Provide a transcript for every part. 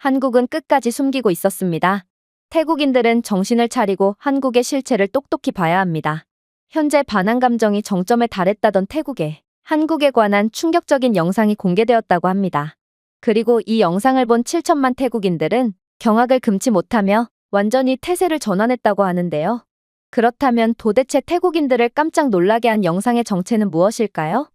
한국은 끝까지 숨기고 있었습니다. 태국인들은 정신을 차리고 한국의 실체를 똑똑히 봐야 합니다. 현재 반한 감정이 정점에 달했다던 태국에 한국에 관한 충격적인 영상이 공개되었다고 합니다. 그리고 이 영상을 본 7천만 태국인들은 경악을 금치 못하며 완전히 태세를 전환했다고 하는데요. 그렇다면 도대체 태국인들을 깜짝 놀라게 한 영상의 정체는 무엇일까요?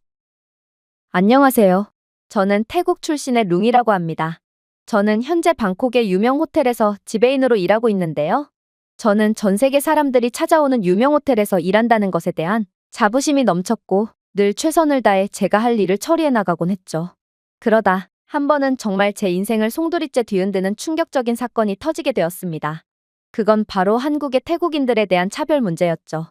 안녕하세요. 저는 태국 출신의 룽이라고 합니다. 저는 현재 방콕의 유명 호텔에서 지배인으로 일하고 있는데요. 저는 전 세계 사람들이 찾아오는 유명 호텔에서 일한다는 것에 대한 자부심이 넘쳤고 늘 최선을 다해 제가 할 일을 처리해 나가곤 했죠. 그러다 한 번은 정말 제 인생을 송두리째 뒤흔드는 충격적인 사건이 터지게 되었습니다. 그건 바로 한국의 태국인들에 대한 차별 문제였죠.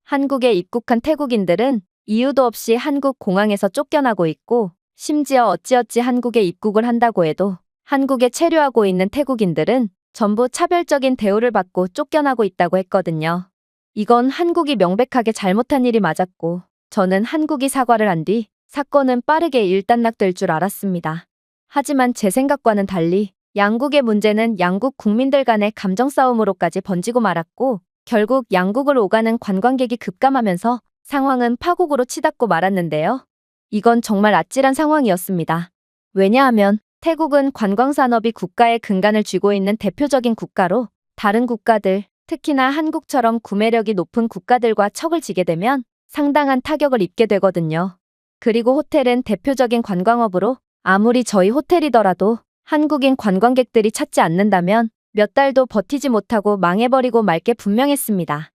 한국에 입국한 태국인들은 이유도 없이 한국 공항에서 쫓겨나고 있고 심지어 어찌어찌 한국에 입국을 한다고 해도 한국에 체류하고 있는 태국인들은 전부 차별적인 대우를 받고 쫓겨나고 있다고 했거든요. 이건 한국이 명백하게 잘못한 일이 맞았고 저는 한국이 사과를 한 뒤 사건은 빠르게 일단락될 줄 알았습니다. 하지만 제 생각과는 달리 양국의 문제는 양국 국민들 간의 감정 싸움으로까지 번지고 말았고 결국 양국을 오가는 관광객이 급감하면서 상황은 파국으로 치닫고 말았는데요. 이건 정말 아찔한 상황이었습니다. 왜냐하면 태국은 관광산업이 국가의 근간을 쥐고 있는 대표적인 국가로 다른 국가들, 특히나 한국처럼 구매력이 높은 국가들과 척을 지게 되면 상당한 타격을 입게 되거든요. 그리고 호텔은 대표적인 관광업으로 아무리 저희 호텔이더라도 한국인 관광객들이 찾지 않는다면 몇 달도 버티지 못하고 망해버리고 말 게 분명했습니다.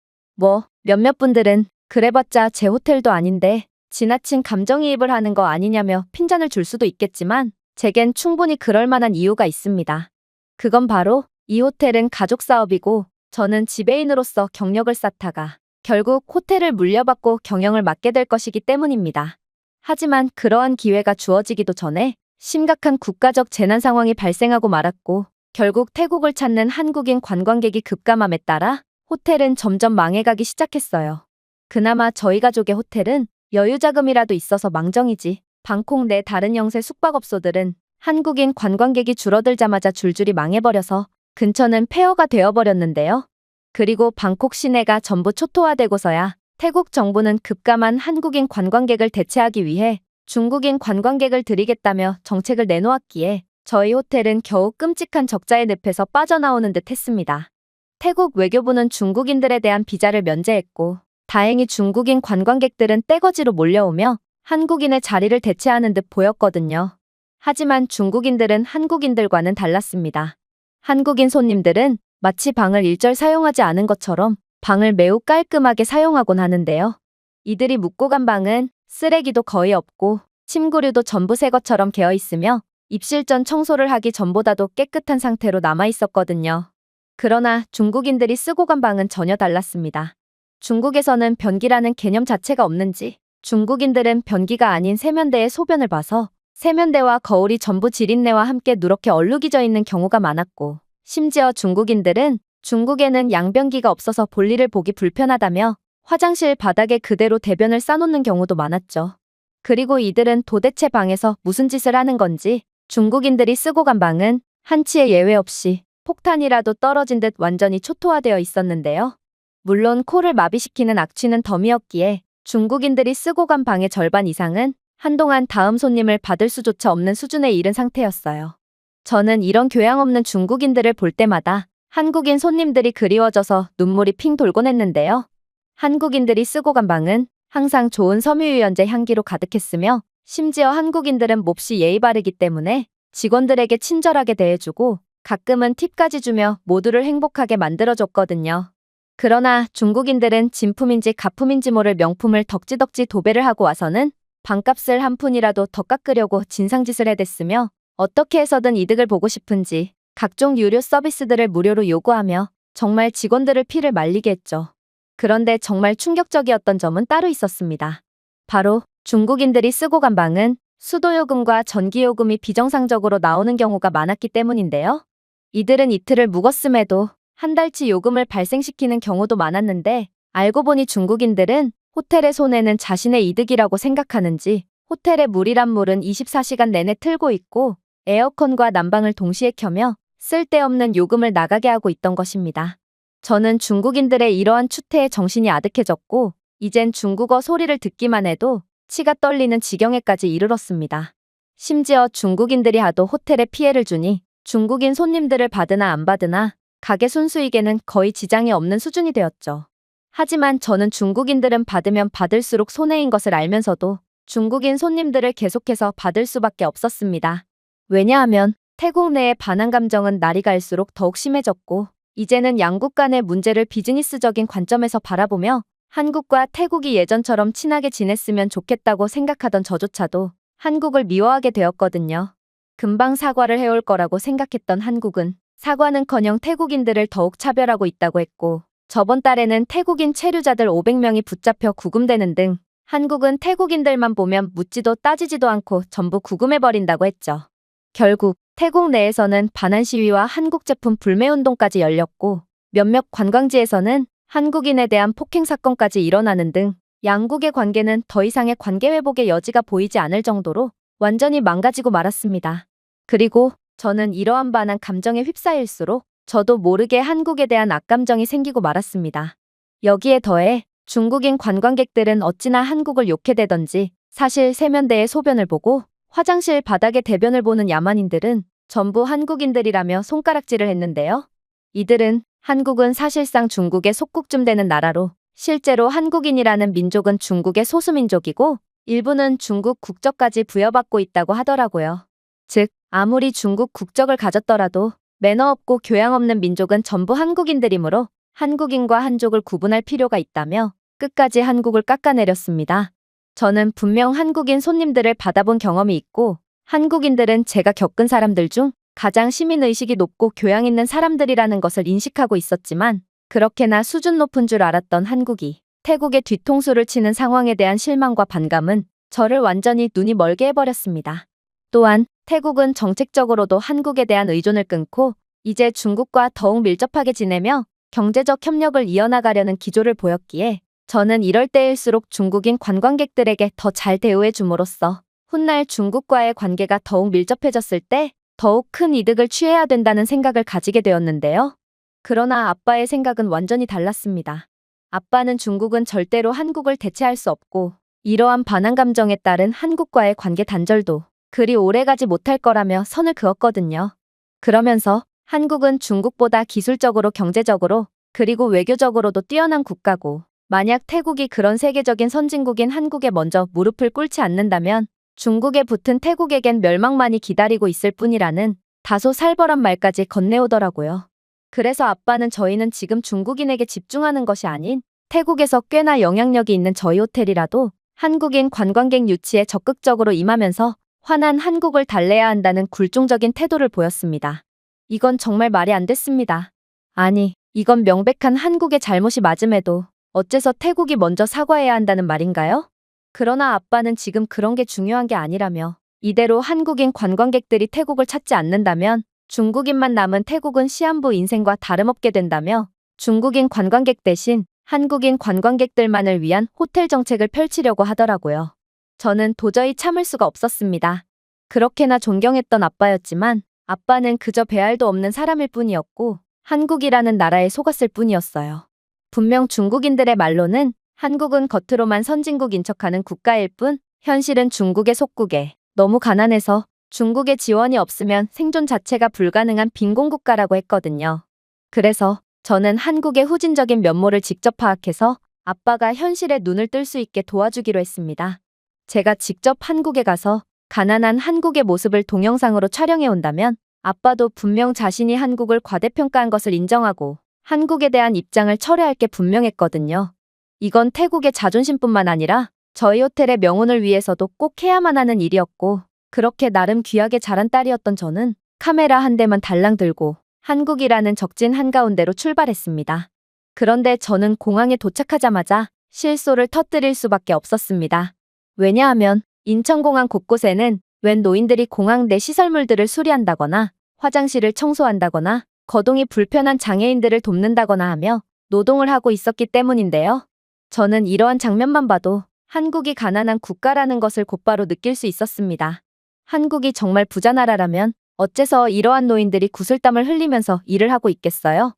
몇몇 분들은 그래봤자 제 호텔도 아닌데 지나친 감정이입을 하는 거 아니냐며 핀잔을 줄 수도 있겠지만 제겐 충분히 그럴 만한 이유가 있습니다. 그건 바로 이 호텔은 가족 사업이고 저는 지배인으로서 경력을 쌓다가 결국 호텔을 물려받고 경영을 맡게 될 것이기 때문입니다. 하지만 그러한 기회가 주어지기도 전에 심각한 국가적 재난 상황이 발생하고 말았고 결국 태국을 찾는 한국인 관광객이 급감함에 따라 호텔은 점점 망해가기 시작했어요. 그나마 저희 가족의 호텔은 여유자금이라도 있어서 망정이지 방콕 내 다른 영세 숙박업소들은 한국인 관광객이 줄어들자마자 줄줄이 망해버려서 근처는 폐허가 되어버렸는데요. 그리고 방콕 시내가 전부 초토화되고서야 태국 정부는 급감한 한국인 관광객을 대체하기 위해 중국인 관광객을 들이겠다며 정책을 내놓았기에 저희 호텔은 겨우 끔찍한 적자의 늪에서 빠져나오는 듯 했습니다. 태국 외교부는 중국인들에 대한 비자를 면제했고 다행히 중국인 관광객들은 떼거지로 몰려오며 한국인의 자리를 대체하는 듯 보였거든요. 하지만 중국인들은 한국인들과는 달랐습니다. 한국인 손님들은 마치 방을 일절 사용하지 않은 것처럼 방을 매우 깔끔하게 사용하곤 하는데요. 이들이 묵고 간 방은 쓰레기도 거의 없고 침구류도 전부 새 것처럼 개어 있으며 입실 전 청소를 하기 전보다도 깨끗한 상태로 남아 있었거든요. 그러나 중국인들이 쓰고 간 방은 전혀 달랐습니다. 중국에서는 변기라는 개념 자체가 없는지 중국인들은 변기가 아닌 세면대에 소변을 봐서 세면대와 거울이 전부 지린내와 함께 누렇게 얼룩이져 있는 경우가 많았고 심지어 중국인들은 중국에는 양변기가 없어서 볼일을 보기 불편하다며 화장실 바닥에 그대로 대변을 싸놓는 경우도 많았죠. 그리고 이들은 도대체 방에서 무슨 짓을 하는 건지 중국인들이 쓰고 간 방은 한치의 예외 없이 폭탄이라도 떨어진 듯 완전히 초토화되어 있었는데요. 물론 코를 마비시키는 악취는 덤이었기에 중국인들이 쓰고 간 방의 절반 이상은 한동안 다음 손님을 받을 수조차 없는 수준에 이른 상태였어요. 저는 이런 교양 없는 중국인들을 볼 때마다 한국인 손님들이 그리워져서 눈물이 핑 돌곤 했는데요. 한국인들이 쓰고 간 방은 항상 좋은 섬유유연제 향기로 가득했으며 심지어 한국인들은 몹시 예의 바르기 때문에 직원들에게 친절하게 대해주고 가끔은 팁까지 주며 모두를 행복하게 만들어줬거든요. 그러나 중국인들은 진품인지 가품인지 모를 명품을 덕지덕지 도배를 하고 와서는 방값을 한 푼이라도 더 깎으려고 진상짓을 해댔으며 어떻게 해서든 이득을 보고 싶은지 각종 유료 서비스들을 무료로 요구하며 정말 직원들을 피를 말리게 했죠. 그런데 정말 충격적이었던 점은 따로 있었습니다. 바로 중국인들이 쓰고 간 방은 수도요금과 전기요금이 비정상적으로 나오는 경우가 많았기 때문인데요. 이들은 이틀을 묵었음에도 한 달치 요금을 발생시키는 경우도 많았는데 알고 보니 중국인들은 호텔의 손해는 자신의 이득이라고 생각하는지 호텔의 물이란 물은 24시간 내내 틀고 있고 에어컨과 난방을 동시에 켜며 쓸데없는 요금을 나가게 하고 있던 것입니다. 저는 중국인들의 이러한 추태에 정신이 아득해졌고, 이젠 중국어 소리를 듣기만 해도 치가 떨리는 지경에까지 이르렀습니다. 심지어 중국인들이 하도 호텔에 피해를 주니 중국인 손님들을 받으나 안 받으나 가게 순수익에는 거의 지장이 없는 수준이 되었죠. 하지만 저는 중국인들은 받으면 받을수록 손해인 것을 알면서도 중국인 손님들을 계속해서 받을 수밖에 없었습니다. 왜냐하면 태국 내의 반한 감정은 날이 갈수록 더욱 심해졌고, 이제는 양국 간의 문제를 비즈니스적인 관점에서 바라보며 한국과 태국이 예전처럼 친하게 지냈으면 좋겠다고 생각하던 저조차도 한국을 미워하게 되었거든요. 금방 사과를 해올 거라고 생각했던 한국은 사과는커녕 태국인들을 더욱 차별하고 있다고 했고, 저번 달에는 태국인 체류자들 500명이 붙잡혀 구금되는 등 한국은 태국인들만 보면 묻지도 따지지도 않고 전부 구금해버린다고 했죠. 결국 태국 내에서는 반한 시위와 한국 제품 불매운동까지 열렸고, 몇몇 관광지에서는 한국인에 대한 폭행 사건까지 일어나는 등 양국의 관계는 더 이상의 관계 회복의 여지가 보이지 않을 정도로 완전히 망가지고 말았습니다. 그리고 저는 이러한 반한 감정에 휩싸일수록 저도 모르게 한국에 대한 악감정이 생기고 말았습니다. 여기에 더해 중국인 관광객들은 어찌나 한국을 욕해대던지, 사실 세면대의 소변을 보고 화장실 바닥에 대변을 보는 야만인들은 전부 한국인들이라며 손가락질을 했는데요. 이들은 한국은 사실상 중국의 속국쯤 되는 나라로, 실제로 한국인이라는 민족은 중국의 소수민족이고 일부는 중국 국적까지 부여받고 있다고 하더라고요. 즉, 아무리 중국 국적을 가졌더라도 매너 없고 교양 없는 민족은 전부 한국인들이므로 한국인과 한족을 구분할 필요가 있다며 끝까지 한국을 깎아내렸습니다. 저는 분명 한국인 손님들을 받아본 경험이 있고, 한국인들은 제가 겪은 사람들 중 가장 시민의식이 높고 교양 있는 사람들이라는 것을 인식하고 있었지만, 그렇게나 수준 높은 줄 알았던 한국이 태국의 뒤통수를 치는 상황에 대한 실망과 반감은 저를 완전히 눈이 멀게 해버렸습니다. 또한 태국은 정책적으로도 한국에 대한 의존을 끊고 이제 중국과 더욱 밀접하게 지내며 경제적 협력을 이어나가려는 기조를 보였기에, 저는 이럴 때일수록 중국인 관광객들에게 더 잘 대우해 줌으로써 훗날 중국과의 관계가 더욱 밀접해졌을 때 더욱 큰 이득을 취해야 된다는 생각을 가지게 되었는데요. 그러나 아빠의 생각은 완전히 달랐습니다. 아빠는 중국은 절대로 한국을 대체할 수 없고, 이러한 반한 감정에 따른 한국과의 관계 단절도 그리 오래가지 못할 거라며 선을 그었거든요. 그러면서 한국은 중국보다 기술적으로, 경제적으로, 그리고 외교적으로도 뛰어난 국가고, 만약 태국이 그런 세계적인 선진국인 한국에 먼저 무릎을 꿇지 않는다면 중국에 붙은 태국에겐 멸망만이 기다리고 있을 뿐이라는 다소 살벌한 말까지 건네오더라고요. 그래서 아빠는 저희는 지금 중국인에게 집중하는 것이 아닌 태국에서 꽤나 영향력이 있는 저희 호텔이라도 한국인 관광객 유치에 적극적으로 임하면서 화난 한국을 달래야 한다는 굴종적인 태도를 보였습니다. 이건 정말 말이 안 됐습니다. 아니, 이건 명백한 한국의 잘못이 맞음에도 어째서 태국이 먼저 사과해야 한다는 말인가요? 그러나 아빠는 지금 그런 게 중요한 게 아니라며, 이대로 한국인 관광객들이 태국을 찾지 않는다면 중국인만 남은 태국은 시한부 인생과 다름없게 된다며 중국인 관광객 대신 한국인 관광객들만을 위한 호텔 정책을 펼치려고 하더라고요. 저는 도저히 참을 수가 없었습니다. 그렇게나 존경했던 아빠였지만 아빠는 그저 배알도 없는 사람일 뿐이었고 한국이라는 나라에 속았을 뿐이었어요. 분명 중국인들의 말로는 한국은 겉으로만 선진국인 척하는 국가일 뿐 현실은 중국의 속국에 너무 가난해서 중국의 지원이 없으면 생존 자체가 불가능한 빈곤국가라고 했거든요. 그래서 저는 한국의 후진적인 면모를 직접 파악해서 아빠가 현실에 눈을 뜰 수 있게 도와주기로 했습니다. 제가 직접 한국에 가서 가난한 한국의 모습을 동영상으로 촬영해 온다면 아빠도 분명 자신이 한국을 과대평가한 것을 인정하고 한국에 대한 입장을 철회할 게 분명했거든요. 이건 태국의 자존심뿐만 아니라 저희 호텔의 명운을 위해서도 꼭 해야만 하는 일이었고, 그렇게 나름 귀하게 자란 딸이었던 저는 카메라 한 대만 달랑 들고 한국이라는 적진 한가운데로 출발했습니다. 그런데 저는 공항에 도착하자마자 실소를 터뜨릴 수밖에 없었습니다. 왜냐하면 인천공항 곳곳에는 웬 노인들이 공항 내 시설물들을 수리한다거나 화장실을 청소한다거나 거동이 불편한 장애인들을 돕는다거나 하며 노동을 하고 있었기 때문인데요. 저는 이러한 장면만 봐도 한국이 가난한 국가라는 것을 곧바로 느낄 수 있었습니다. 한국이 정말 부자 나라라면 어째서 이러한 노인들이 구슬땀을 흘리면서 일을 하고 있겠어요?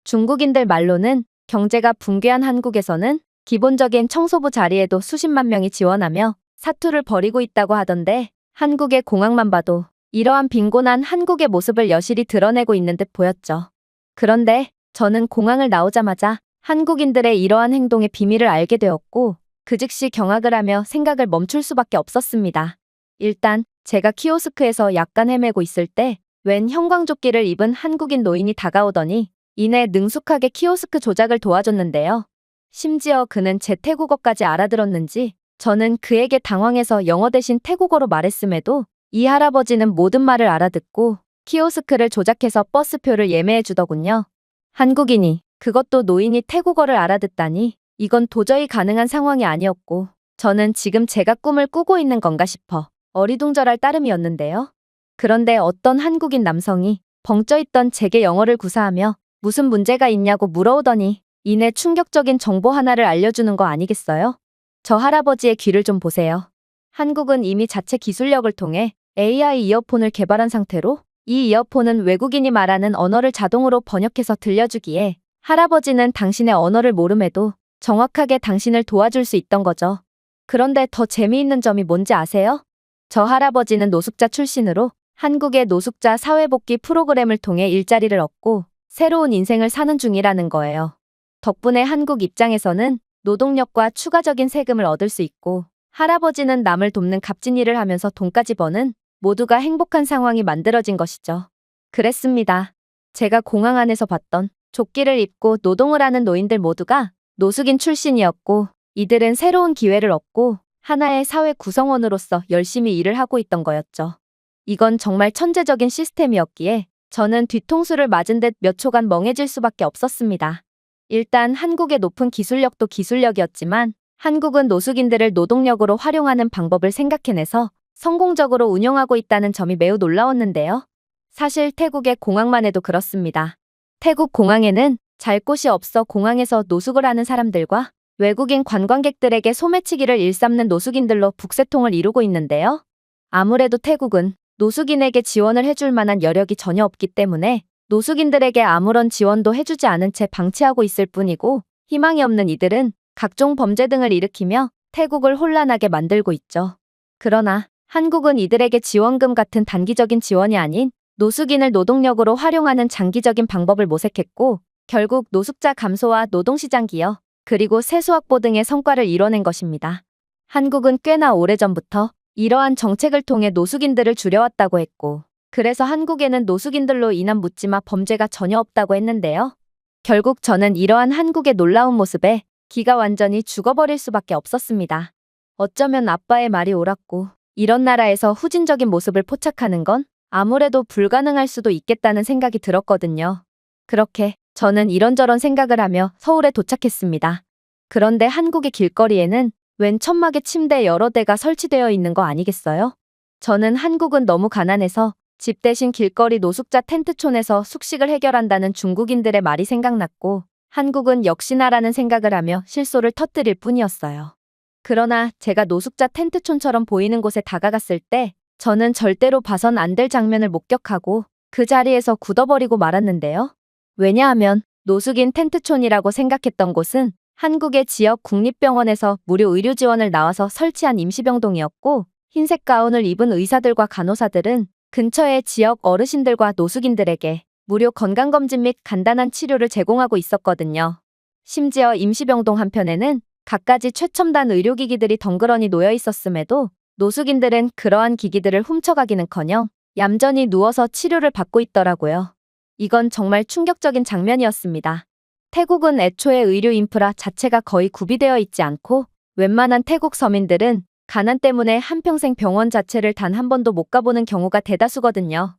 중국인들 말로는 경제가 붕괴한 한국에서는 기본적인 청소부 자리에도 수십만 명이 지원하며 사투를 벌이고 있다고 하던데 한국의 공항만 봐도 이러한 빈곤한 한국의 모습을 여실히 드러내고 있는 듯 보였죠. 그런데 저는 공항을 나오자마자 한국인들의 이러한 행동의 비밀을 알게 되었고 그 즉시 경악을 하며 생각을 멈출 수밖에 없었습니다. 일단 제가 키오스크에서 약간 헤매고 있을 때 웬 형광조끼를 입은 한국인 노인이 다가오더니 이내 능숙하게 키오스크 조작을 도와줬는데요. 심지어 그는 제 태국어까지 알아들었는지 저는 그에게 당황해서 영어 대신 태국어로 말했음에도 이 할아버지는 모든 말을 알아듣고 키오스크를 조작해서 버스표를 예매해 주더군요. 한국인이, 그것도 노인이 태국어를 알아듣다니 이건 도저히 가능한 상황이 아니었고 저는 지금 제가 꿈을 꾸고 있는 건가 싶어 어리둥절할 따름이었는데요. 그런데 어떤 한국인 남성이 벙쪄있던 제게 영어를 구사하며 무슨 문제가 있냐고 물어오더니 이내 충격적인 정보 하나를 알려주는 거 아니겠어요? 저 할아버지의 귀를 좀 보세요. 한국은 이미 자체 기술력을 통해 AI 이어폰을 개발한 상태로 이 이어폰은 외국인이 말하는 언어를 자동으로 번역해서 들려주기에 할아버지는 당신의 언어를 모름에도 정확하게 당신을 도와줄 수 있던 거죠. 그런데 더 재미있는 점이 뭔지 아세요? 저 할아버지는 노숙자 출신으로 한국의 노숙자 사회복귀 프로그램을 통해 일자리를 얻고 새로운 인생을 사는 중이라는 거예요. 덕분에 한국 입장에서는 노동력과 추가적인 세금을 얻을 수 있고 할아버지는 남을 돕는 값진 일을 하면서 돈까지 버는 모두가 행복한 상황이 만들어진 것이죠. 그랬습니다. 제가 공항 안에서 봤던 조끼를 입고 노동을 하는 노인들 모두가 노숙인 출신이었고 이들은 새로운 기회를 얻고 하나의 사회 구성원으로서 열심히 일을 하고 있던 거였죠. 이건 정말 천재적인 시스템이었기에 저는 뒤통수를 맞은 듯 몇 초간 멍해질 수밖에 없었습니다. 일단 한국의 높은 기술력도 기술력이었지만 한국은 노숙인들을 노동력으로 활용하는 방법을 생각해내서 성공적으로 운영하고 있다는 점이 매우 놀라웠는데요. 사실 태국의 공항만 해도 그렇습니다. 태국 공항에는 잘 곳이 없어 공항에서 노숙을 하는 사람들과 외국인 관광객들에게 소매치기를 일삼는 노숙인들로 북새통을 이루고 있는데요. 아무래도 태국은 노숙인에게 지원을 해줄 만한 여력이 전혀 없기 때문에 노숙인들에게 아무런 지원도 해주지 않은 채 방치하고 있을 뿐이고 희망이 없는 이들은 각종 범죄 등을 일으키며 태국을 혼란하게 만들고 있죠. 그러나 한국은 이들에게 지원금 같은 단기적인 지원이 아닌 노숙인을 노동력으로 활용하는 장기적인 방법을 모색했고 결국 노숙자 감소와 노동시장 기여 그리고 세수 확보 등의 성과를 이뤄낸 것입니다. 한국은 꽤나 오래전부터 이러한 정책을 통해 노숙인들을 줄여왔다고 했고 그래서 한국에는 노숙인들로 인한 묻지마 범죄가 전혀 없다고 했는데요. 결국 저는 이러한 한국의 놀라운 모습에 기가 완전히 죽어버릴 수밖에 없었습니다. 어쩌면 아빠의 말이 옳았고 이런 나라에서 후진적인 모습을 포착하는 건 아무래도 불가능할 수도 있겠다는 생각이 들었거든요. 그렇게 저는 이런저런 생각을 하며 서울에 도착했습니다. 그런데 한국의 길거리에는 웬 천막의 침대 여러 대가 설치되어 있는 거 아니겠어요? 저는 한국은 너무 가난해서 집 대신 길거리 노숙자 텐트촌에서 숙식을 해결한다는 중국인들의 말이 생각났고 한국은 역시나라는 생각을 하며 실소를 터뜨릴 뿐이었어요. 그러나 제가 노숙자 텐트촌처럼 보이는 곳에 다가갔을 때 저는 절대로 봐선 안 될 장면을 목격하고 그 자리에서 굳어버리고 말았는데요. 왜냐하면 노숙인 텐트촌이라고 생각했던 곳은 한국의 지역 국립병원에서 무료 의료 지원을 나와서 설치한 임시병동이었고 흰색 가운을 입은 의사들과 간호사들은 근처의 지역 어르신들과 노숙인들에게 무료 건강검진 및 간단한 치료를 제공하고 있었거든요. 심지어 임시병동 한편에는 갖가지 최첨단 의료기기들이 덩그러니 놓여 있었음에도 노숙인들은 그러한 기기들을 훔쳐가기는커녕 얌전히 누워서 치료를 받고 있더라고요. 이건 정말 충격적인 장면이었습니다. 태국은 애초에 의료 인프라 자체가 거의 구비되어 있지 않고 웬만한 태국 서민들은 가난 때문에 한평생 병원 자체를 단 한 번도 못 가보는 경우가 대다수거든요.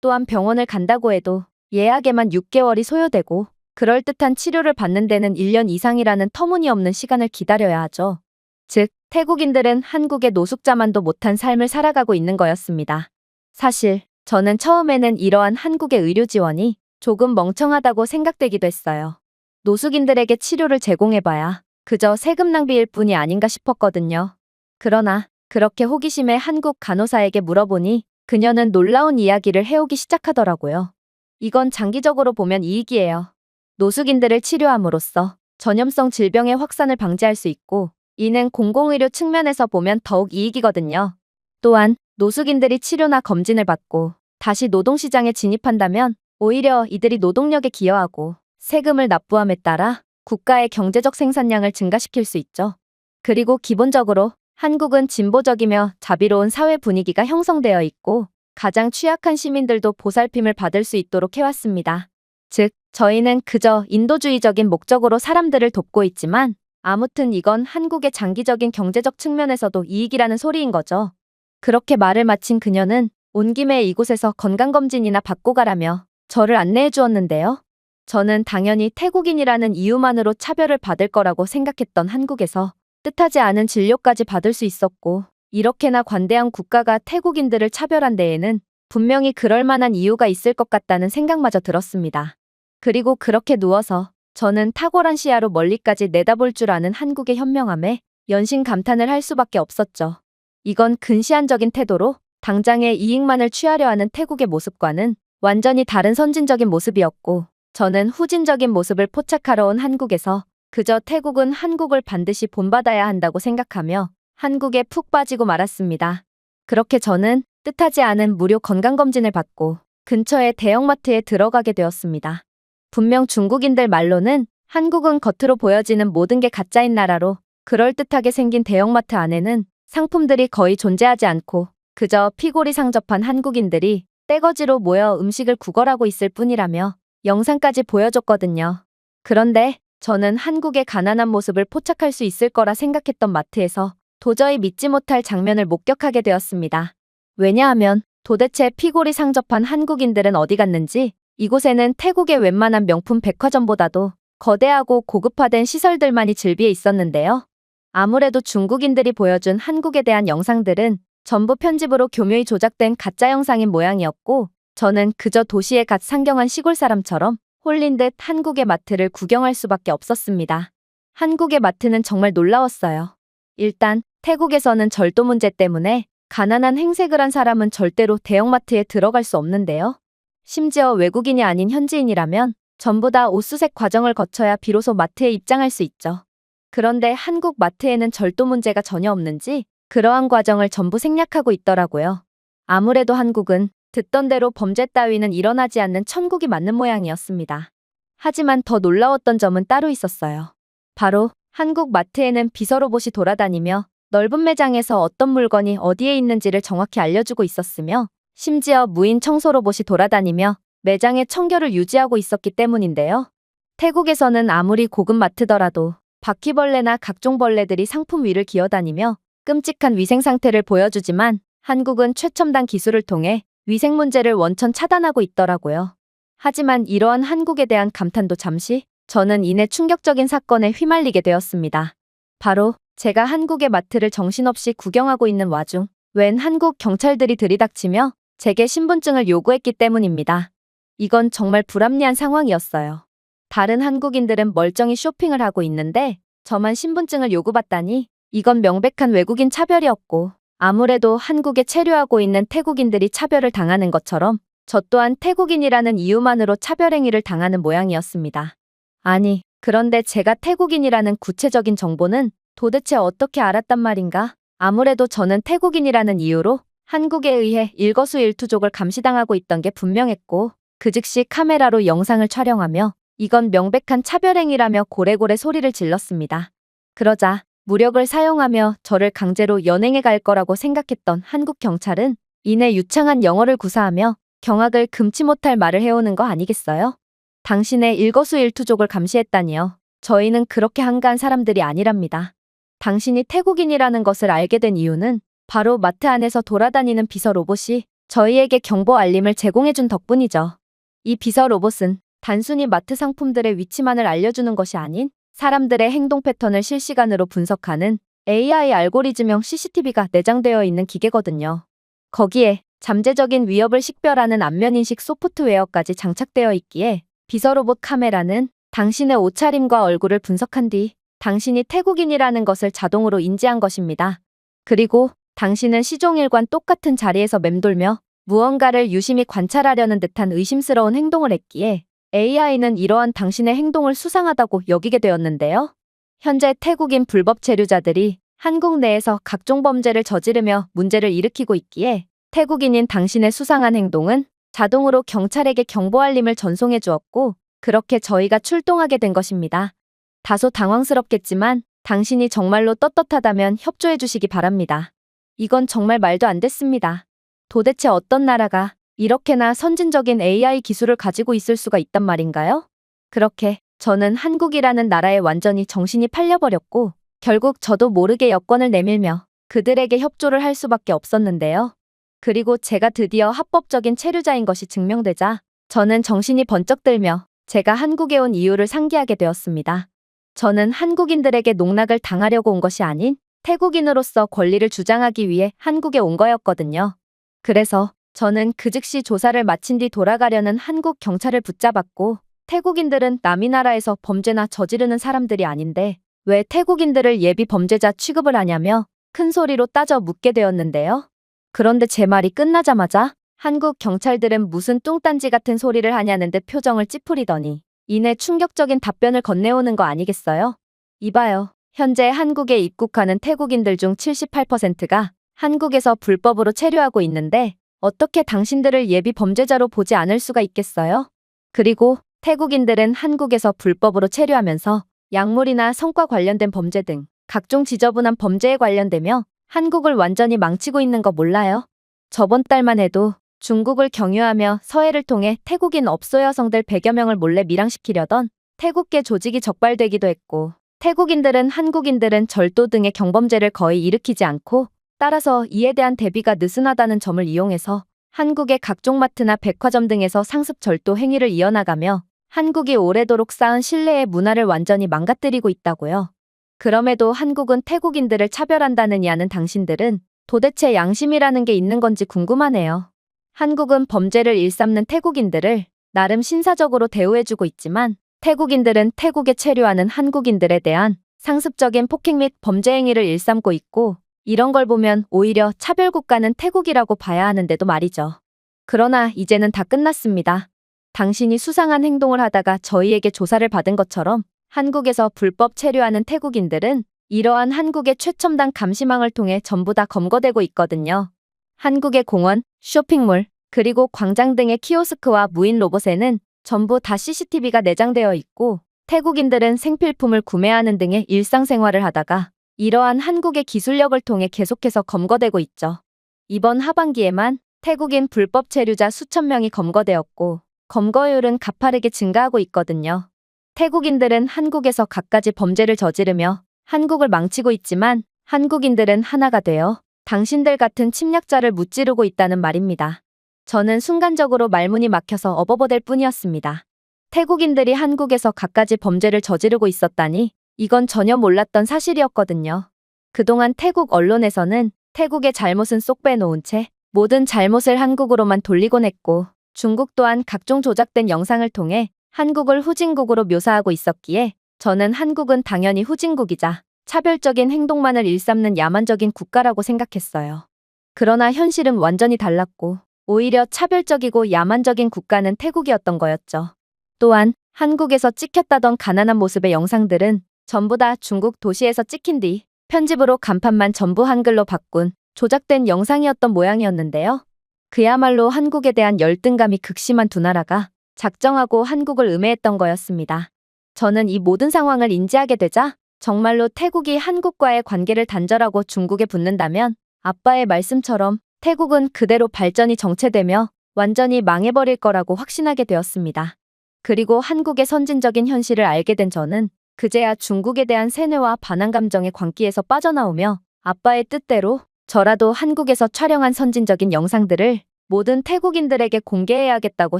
또한 병원을 간다고 해도 예약에만 6개월이 소요되고 그럴듯한 치료를 받는 데는 1년 이상이라는 터무니없는 시간을 기다려야 하죠. 즉, 태국인들은 한국의 노숙자만도 못한 삶을 살아가고 있는 거였습니다. 사실 저는 처음에는 이러한 한국의 의료 지원이 조금 멍청하다고 생각되기도 했어요. 노숙인들에게 치료를 제공해봐야 그저 세금 낭비일 뿐이 아닌가 싶었거든요. 그러나 그렇게 호기심에 한국 간호사에게 물어보니 그녀는 놀라운 이야기를 해오기 시작하더라고요. 이건 장기적으로 보면 이익이에요. 노숙인들을 치료함으로써 전염성 질병의 확산을 방지할 수 있고, 이는 공공의료 측면에서 보면 더욱 이익이거든요. 또한 노숙인들이 치료나 검진을 받고 다시 노동시장에 진입한다면 오히려 이들이 노동력에 기여하고 세금을 납부함에 따라 국가의 경제적 생산량을 증가시킬 수 있죠. 그리고 기본적으로 한국은 진보적이며 자비로운 사회 분위기가 형성되어 있고, 가장 취약한 시민들도 보살핌을 받을 수 있도록 해왔습니다. 즉, 저희는 그저 인도주의적인 목적으로 사람들을 돕고 있지만, 아무튼 이건 한국의 장기적인 경제적 측면에서도 이익이라는 소리인 거죠. 그렇게 말을 마친 그녀는 온 김에 이곳에서 건강검진이나 받고 가라며 저를 안내해 주었는데요. 저는 당연히 태국인이라는 이유만으로 차별을 받을 거라고 생각했던 한국에서 뜻하지 않은 진료까지 받을 수 있었고, 이렇게나 관대한 국가가 태국인들을 차별한 데에는 분명히 그럴 만한 이유가 있을 것 같다는 생각마저 들었습니다. 그리고 그렇게 누워서 저는 탁월한 시야로 멀리까지 내다볼 줄 아는 한국의 현명함에 연신 감탄을 할 수밖에 없었죠. 이건 근시안적인 태도로 당장의 이익만을 취하려 하는 태국의 모습과는 완전히 다른 선진적인 모습이었고, 저는 후진적인 모습을 포착하러 온 한국에서 그저 태국은 한국을 반드시 본받아야 한다고 생각하며 한국에 푹 빠지고 말았습니다. 그렇게 저는 뜻하지 않은 무료 건강검진을 받고 근처의 대형마트에 들어가게 되었습니다. 분명 중국인들 말로는 한국은 겉으로 보여지는 모든 게 가짜인 나라로, 그럴듯하게 생긴 대형마트 안에는 상품들이 거의 존재하지 않고 그저 피골이 상접한 한국인들이 떼거지로 모여 음식을 구걸하고 있을 뿐이라며 영상까지 보여줬거든요. 그런데 저는 한국의 가난한 모습을 포착할 수 있을 거라 생각했던 마트에서 도저히 믿지 못할 장면을 목격하게 되었습니다. 왜냐하면 도대체 피골이 상접한 한국인들은 어디 갔는지, 이곳에는 태국의 웬만한 명품 백화점보다도 거대하고 고급화된 시설들만이 즐비해 있었는데요. 아무래도 중국인들이 보여준 한국에 대한 영상들은 전부 편집으로 교묘히 조작된 가짜 영상인 모양이었고, 저는 그저 도시에 갓 상경한 시골 사람처럼 홀린 듯 한국의 마트를 구경할 수밖에 없었습니다. 한국의 마트는 정말 놀라웠어요. 일단 태국에서는 절도 문제 때문에 가난한 행색을 한 사람은 절대로 대형마트에 들어갈 수 없는데요. 심지어 외국인이 아닌 현지인이라면 전부 다 옷수색 과정을 거쳐야 비로소 마트에 입장할 수 있죠. 그런데 한국 마트에는 절도 문제가 전혀 없는지 그러한 과정을 전부 생략하고 있더라고요. 아무래도 한국은 듣던 대로 범죄 따위는 일어나지 않는 천국이 맞는 모양이었습니다. 하지만 더 놀라웠던 점은 따로 있었어요. 바로 한국 마트에는 비서로봇이 돌아다니며 넓은 매장에서 어떤 물건이 어디에 있는지를 정확히 알려주고 있었으며, 심지어 무인 청소 로봇이 돌아다니며 매장의 청결을 유지하고 있었기 때문인데요. 태국에서는 아무리 고급 마트더라도 바퀴벌레나 각종 벌레들이 상품 위를 기어다니며 끔찍한 위생 상태를 보여주지만, 한국은 최첨단 기술을 통해 위생 문제를 원천 차단하고 있더라고요. 하지만 이러한 한국에 대한 감탄도 잠시, 저는 이내 충격적인 사건에 휘말리게 되었습니다. 바로 제가 한국의 마트를 정신없이 구경하고 있는 와중 웬 한국 경찰들이 들이닥치며 제게 신분증을 요구했기 때문입니다. 이건 정말 불합리한 상황이었어요. 다른 한국인들은 멀쩡히 쇼핑을 하고 있는데 저만 신분증을 요구받다니, 이건 명백한 외국인 차별이었고, 아무래도 한국에 체류하고 있는 태국인들이 차별을 당하는 것처럼 저 또한 태국인이라는 이유만으로 차별행위를 당하는 모양이었습니다. 아니, 그런데 제가 태국인이라는 구체적인 정보는 도대체 어떻게 알았단 말인가? 아무래도 저는 태국인이라는 이유로 한국에 의해 일거수일투족을 감시당하고 있던 게 분명했고, 그 즉시 카메라로 영상을 촬영하며 이건 명백한 차별행위라며 고래고래 소리를 질렀습니다. 그러자 무력을 사용하며 저를 강제로 연행해 갈 거라고 생각했던 한국 경찰은 이내 유창한 영어를 구사하며 경악을 금치 못할 말을 해오는 거 아니겠어요? 당신의 일거수일투족을 감시했다니요. 저희는 그렇게 한가한 사람들이 아니랍니다. 당신이 태국인이라는 것을 알게 된 이유는 바로 마트 안에서 돌아다니는 비서 로봇이 저희에게 경보 알림을 제공해준 덕분이죠. 이 비서 로봇은 단순히 마트 상품들의 위치만을 알려주는 것이 아닌 사람들의 행동 패턴을 실시간으로 분석하는 AI 알고리즘형 CCTV가 내장되어 있는 기계거든요. 거기에 잠재적인 위협을 식별하는 안면인식 소프트웨어까지 장착되어 있기에 비서 로봇 카메라는 당신의 옷차림과 얼굴을 분석한 뒤 당신이 태국인이라는 것을 자동으로 인지한 것입니다. 그리고 당신은 시종일관 똑같은 자리에서 맴돌며 무언가를 유심히 관찰하려는 듯한 의심스러운 행동을 했기에 AI는 이러한 당신의 행동을 수상하다고 여기게 되었는데요. 현재 태국인 불법 체류자들이 한국 내에서 각종 범죄를 저지르며 문제를 일으키고 있기에 태국인인 당신의 수상한 행동은 자동으로 경찰에게 경보 알림을 전송해 주었고 그렇게 저희가 출동하게 된 것입니다. 다소 당황스럽겠지만 당신이 정말로 떳떳하다면 협조해 주시기 바랍니다. 이건 정말 말도 안 됐습니다. 도대체 어떤 나라가 이렇게나 선진적인 AI 기술을 가지고 있을 수가 있단 말인가요? 그렇게 저는 한국이라는 나라에 완전히 정신이 팔려버렸고 결국 저도 모르게 여권을 내밀며 그들에게 협조를 할 수밖에 없었는데요. 그리고 제가 드디어 합법적인 체류자인 것이 증명되자 저는 정신이 번쩍 들며 제가 한국에 온 이유를 상기하게 되었습니다. 저는 한국인들에게 농락을 당하려고 온 것이 아닌 태국인으로서 권리를 주장하기 위해 한국에 온 거였거든요. 그래서 저는 그 즉시 조사를 마친 뒤 돌아가려는 한국 경찰을 붙잡았고 태국인들은 남이 나라에서 범죄나 저지르는 사람들이 아닌데 왜 태국인들을 예비 범죄자 취급을 하냐며 큰 소리로 따져 묻게 되었는데요. 그런데 제 말이 끝나자마자 한국 경찰들은 무슨 뚱딴지 같은 소리를 하냐는 듯 표정을 찌푸리더니 이내 충격적인 답변을 건네오는 거 아니겠어요? 이봐요. 현재 한국에 입국하는 태국인들 중 78%가 한국에서 불법으로 체류하고 있는데 어떻게 당신들을 예비 범죄자로 보지 않을 수가 있겠어요? 그리고 태국인들은 한국에서 불법으로 체류하면서 약물이나 성과 관련된 범죄 등 각종 지저분한 범죄에 관련되며 한국을 완전히 망치고 있는 거 몰라요? 저번 달만 해도 중국을 경유하며 서해를 통해 태국인 업소 여성들 100여 명을 몰래 밀항시키려던 태국계 조직이 적발되기도 했고 태국인들은 한국인들은 절도 등의 경범죄를 거의 일으키지 않고 따라서 이에 대한 대비가 느슨하다는 점을 이용해서 한국의 각종 마트나 백화점 등에서 상습 절도 행위를 이어나가며 한국이 오래도록 쌓은 신뢰의 문화를 완전히 망가뜨리고 있다고요. 그럼에도 한국은 태국인들을 차별한다느니 하는 당신들은 도대체 양심이라는 게 있는 건지 궁금하네요. 한국은 범죄를 일삼는 태국인들을 나름 신사적으로 대우해주고 있지만 태국인들은 태국에 체류하는 한국인들에 대한 상습적인 폭행 및 범죄 행위를 일삼고 있고 이런 걸 보면 오히려 차별국가는 태국이라고 봐야 하는데도 말이죠. 그러나 이제는 다 끝났습니다. 당신이 수상한 행동을 하다가 저희에게 조사를 받은 것처럼 한국에서 불법 체류하는 태국인들은 이러한 한국의 최첨단 감시망을 통해 전부 다 검거되고 있거든요. 한국의 공원, 쇼핑몰, 그리고 광장 등의 키오스크와 무인 로봇에는 전부 다 CCTV가 내장되어 있고 태국인들은 생필품을 구매하는 등의 일상생활을 하다가 이러한 한국의 기술력을 통해 계속해서 검거되고 있죠. 이번 하반기에만 태국인 불법 체류자 수천 명이 검거되었고 검거율은 가파르게 증가하고 있거든요. 태국인들은 한국에서 갖가지 범죄를 저지르며 한국을 망치고 있지만 한국인들은 하나가 되어 당신들 같은 침략자를 무찌르고 있다는 말입니다. 저는 순간적으로 말문이 막혀서 어버버될 뿐이었습니다. 태국인들이 한국에서 갖가지 범죄를 저지르고 있었다니 이건 전혀 몰랐던 사실이었거든요. 그동안 태국 언론에서는 태국의 잘못은 쏙 빼놓은 채 모든 잘못을 한국으로만 돌리곤 했고 중국 또한 각종 조작된 영상을 통해 한국을 후진국으로 묘사하고 있었기에 저는 한국은 당연히 후진국이자 차별적인 행동만을 일삼는 야만적인 국가라고 생각했어요. 그러나 현실은 완전히 달랐고 오히려 차별적이고 야만적인 국가는 태국이었던 거였죠. 또한 한국에서 찍혔다던 가난한 모습의 영상들은 전부 다 중국 도시에서 찍힌 뒤 편집으로 간판만 전부 한글로 바꾼 조작된 영상이었던 모양이었는데요. 그야말로 한국에 대한 열등감이 극심한 두 나라가 작정하고 한국을 음해했던 거였습니다. 저는 이 모든 상황을 인지하게 되자 정말로 태국이 한국과의 관계를 단절하고 중국에 붙는다면 아빠의 말씀처럼 태국은 그대로 발전이 정체되며 완전히 망해버릴 거라고 확신하게 되었습니다. 그리고 한국의 선진적인 현실을 알게 된 저는 그제야 중국에 대한 세뇌와 반항 감정의 광기에서 빠져나오며 아빠의 뜻대로 저라도 한국에서 촬영한 선진적인 영상들을 모든 태국인들에게 공개해야겠다고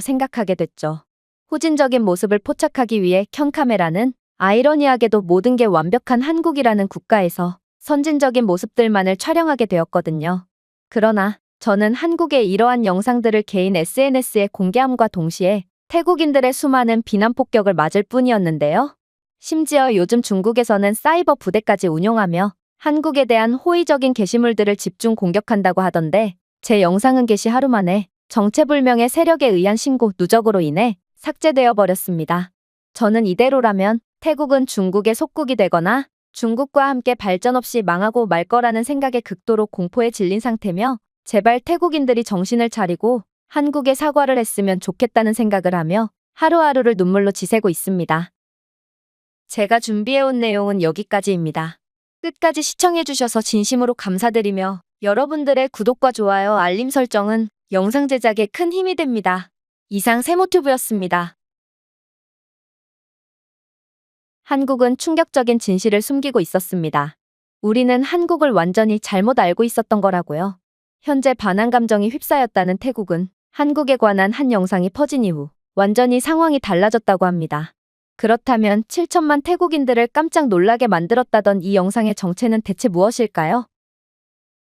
생각하게 됐죠. 후진적인 모습을 포착하기 위해 켠 카메라는 아이러니하게도 모든 게 완벽한 한국이라는 국가에서 선진적인 모습들만을 촬영하게 되었거든요. 그러나 저는 한국의 이러한 영상들을 개인 SNS에 공개함과 동시에 태국인들의 수많은 비난 폭격을 맞을 뿐이었는데요. 심지어 요즘 중국에서는 사이버 부대까지 운용하며 한국에 대한 호의적인 게시물들을 집중 공격한다고 하던데 제 영상은 게시 하루 만에 정체불명의 세력에 의한 신고 누적으로 인해 삭제되어 버렸습니다. 저는 이대로라면 태국은 중국의 속국이 되거나 중국과 함께 발전 없이 망하고 말 거라는 생각에 극도로 공포에 질린 상태며 제발 태국인들이 정신을 차리고 한국에 사과를 했으면 좋겠다는 생각을 하며 하루하루를 눈물로 지새고 있습니다. 제가 준비해온 내용은 여기까지입니다. 끝까지 시청해주셔서 진심으로 감사드리며 여러분들의 구독과 좋아요, 알림 설정은 영상 제작에 큰 힘이 됩니다. 이상 세모튜브였습니다. 한국은 충격적인 진실을 숨기고 있었습니다. 우리는 한국을 완전히 잘못 알고 있었던 거라고요. 현재 반한 감정이 휩싸였다는 태국은 한국에 관한 한 영상이 퍼진 이후 완전히 상황이 달라졌다고 합니다. 그렇다면 7천만 태국인들을 깜짝 놀라게 만들었다던 이 영상의 정체는 대체 무엇일까요?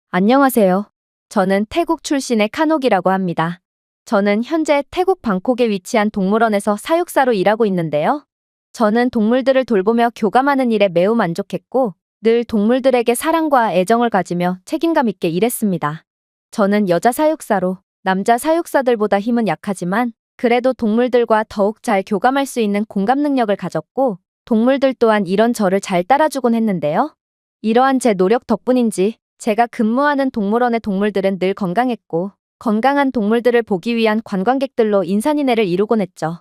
안녕하세요. 저는 태국 출신의 카녹이라고 합니다. 저는 현재 태국 방콕에 위치한 동물원에서 사육사로 일하고 있는데요. 저는 동물들을 돌보며 교감하는 일에 매우 만족했고 늘 동물들에게 사랑과 애정을 가지며 책임감 있게 일했습니다. 저는 여자 사육사로 남자 사육사들보다 힘은 약하지만 그래도 동물들과 더욱 잘 교감할 수 있는 공감 능력을 가졌고 동물들 또한 이런 저를 잘 따라주곤 했는데요. 이러한 제 노력 덕분인지 제가 근무하는 동물원의 동물들은 늘 건강했고 건강한 동물들을 보기 위한 관광객들로 인산인해를 이루곤 했죠.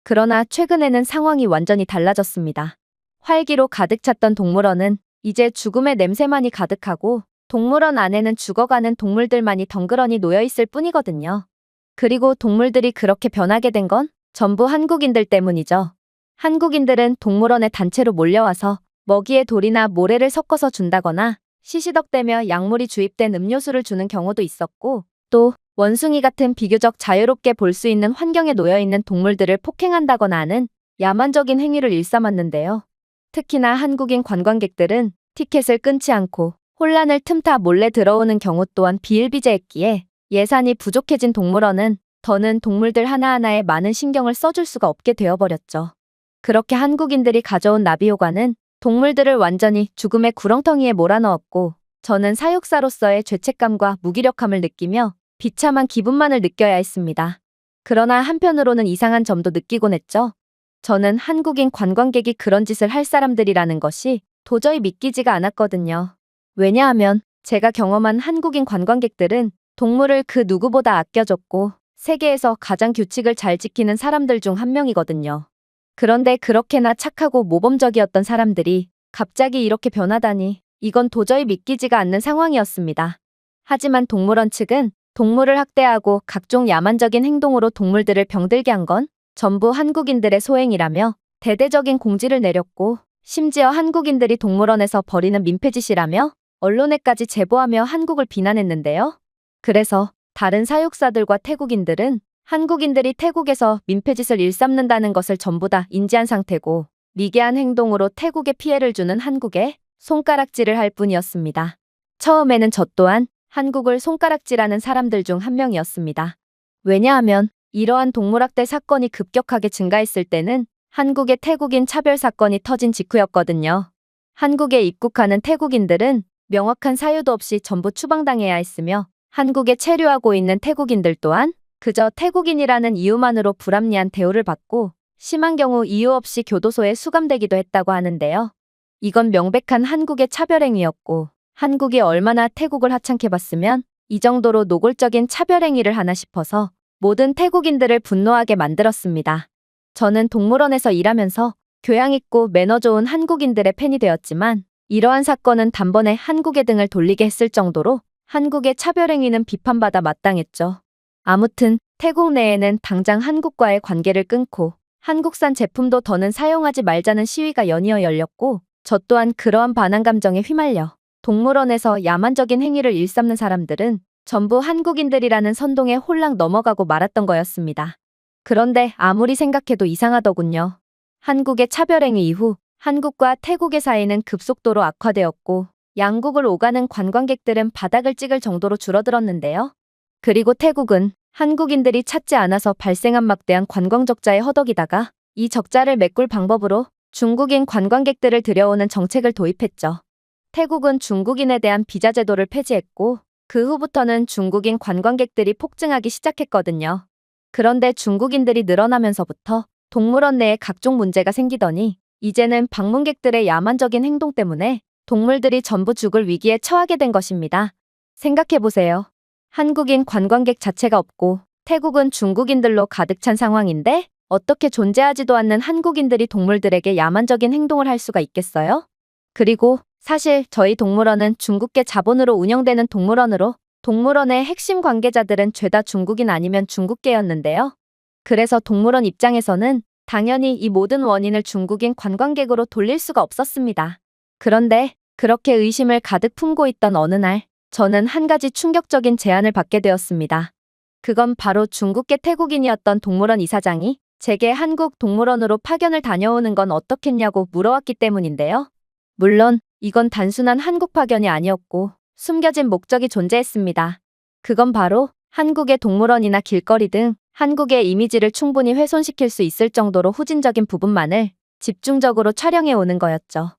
그러나 최근에는 상황이 완전히 달라졌습니다. 활기로 가득 찼던 동물원은 이제 죽음의 냄새만이 가득하고 동물원 안에는 죽어가는 동물들만이 덩그러니 놓여있을 뿐이거든요. 그리고 동물들이 그렇게 변하게 된 건 전부 한국인들 때문이죠. 한국인들은 동물원에 단체로 몰려와서 먹이에 돌이나 모래를 섞어서 준다거나 시시덕대며 약물이 주입된 음료수를 주는 경우도 있었고 또 원숭이 같은 비교적 자유롭게 볼 수 있는 환경에 놓여있는 동물들을 폭행한다거나 하는 야만적인 행위를 일삼았는데요. 특히나 한국인 관광객들은 티켓을 끊지 않고 혼란을 틈타 몰래 들어오는 경우 또한 비일비재했기에 예산이 부족해진 동물원은 더는 동물들 하나하나에 많은 신경을 써줄 수가 없게 되어버렸죠. 그렇게 한국인들이 가져온 나비효과는 동물들을 완전히 죽음의 구렁텅이에 몰아넣었고 저는 사육사로서의 죄책감과 무기력함을 느끼며 비참한 기분만을 느껴야 했습니다. 그러나 한편으로는 이상한 점도 느끼곤 했죠. 저는 한국인 관광객이 그런 짓을 할 사람들이라는 것이 도저히 믿기지가 않았거든요. 왜냐하면 제가 경험한 한국인 관광객들은 동물을 그 누구보다 아껴줬고 세계에서 가장 규칙을 잘 지키는 사람들 중 한 명이거든요. 그런데 그렇게나 착하고 모범적이었던 사람들이 갑자기 이렇게 변하다니 이건 도저히 믿기지가 않는 상황이었습니다. 하지만 동물원 측은 동물을 학대하고 각종 야만적인 행동으로 동물들을 병들게 한 건 전부 한국인들의 소행이라며 대대적인 공지를 내렸고 심지어 한국인들이 동물원에서 벌이는 민폐짓이라며 언론에까지 제보하며 한국을 비난했는데요. 그래서 다른 사육사들과 태국인들은 한국인들이 태국에서 민폐짓을 일삼는다는 것을 전부 다 인지한 상태고 미개한 행동으로 태국에 피해를 주는 한국에 손가락질을 할 뿐이었습니다. 처음에는 저 또한 한국을 손가락질하는 사람들 중 한 명이었습니다. 왜냐하면 이러한 동물학대 사건이 급격하게 증가했을 때는 한국의 태국인 차별 사건이 터진 직후였거든요. 한국에 입국하는 태국인들은 명확한 사유도 없이 전부 추방당해야 했으며 한국에 체류하고 있는 태국인들 또한 그저 태국인이라는 이유만으로 불합리한 대우를 받고 심한 경우 이유 없이 교도소에 수감되기도 했다고 하는데요. 이건 명백한 한국의 차별행위였고 한국이 얼마나 태국을 하찮게 봤으면 이 정도로 노골적인 차별행위를 하나 싶어서 모든 태국인들을 분노하게 만들었습니다. 저는 동물원에서 일하면서 교양 있고 매너 좋은 한국인들의 팬이 되었지만 이러한 사건은 단번에 한국의 등을 돌리게 했을 정도로 한국의 차별행위는 비판받아 마땅했죠. 아무튼 태국 내에는 당장 한국과의 관계를 끊고 한국산 제품도 더는 사용하지 말자는 시위가 연이어 열렸고 저 또한 그러한 반한 감정에 휘말려 동물원에서 야만적인 행위를 일삼는 사람들은 전부 한국인들이라는 선동에 홀랑 넘어가고 말았던 거였습니다. 그런데 아무리 생각해도 이상하더군요. 한국의 차별행위 이후 한국과 태국의 사이는 급속도로 악화되었고 양국을 오가는 관광객들은 바닥을 찍을 정도로 줄어들었는데요. 그리고 태국은 한국인들이 찾지 않아서 발생한 막대한 관광 적자에 허덕이다가 이 적자를 메꿀 방법으로 중국인 관광객들을 들여오는 정책을 도입했죠. 태국은 중국인에 대한 비자 제도를 폐지했고 그 후부터는 중국인 관광객들이 폭증하기 시작했거든요. 그런데 중국인들이 늘어나면서부터 동물원 내에 각종 문제가 생기더니 이제는 방문객들의 야만적인 행동 때문에 동물들이 전부 죽을 위기에 처하게 된 것입니다. 생각해보세요. 한국인 관광객 자체가 없고 태국은 중국인들로 가득 찬 상황인데 어떻게 존재하지도 않는 한국인들이 동물들에게 야만적인 행동을 할 수가 있겠어요? 그리고 사실 저희 동물원은 중국계 자본으로 운영되는 동물원으로 동물원의 핵심 관계자들은 죄다 중국인 아니면 중국계였는데요. 그래서 동물원 입장에서는 당연히 이 모든 원인을 중국인 관광객으로 돌릴 수가 없었습니다. 그런데 그렇게 의심을 가득 품고 있던 어느 날, 저는 한 가지 충격적인 제안을 받게 되었습니다. 그건 바로 중국계 태국인이었던 동물원 이사장이 제게 한국 동물원으로 파견을 다녀오는 건 어떻겠냐고 물어왔기 때문인데요. 물론 이건 단순한 한국 파견이 아니었고 숨겨진 목적이 존재했습니다. 그건 바로 한국의 동물원이나 길거리 등 한국의 이미지를 충분히 훼손시킬 수 있을 정도로 후진적인 부분만을 집중적으로 촬영해 오는 거였죠.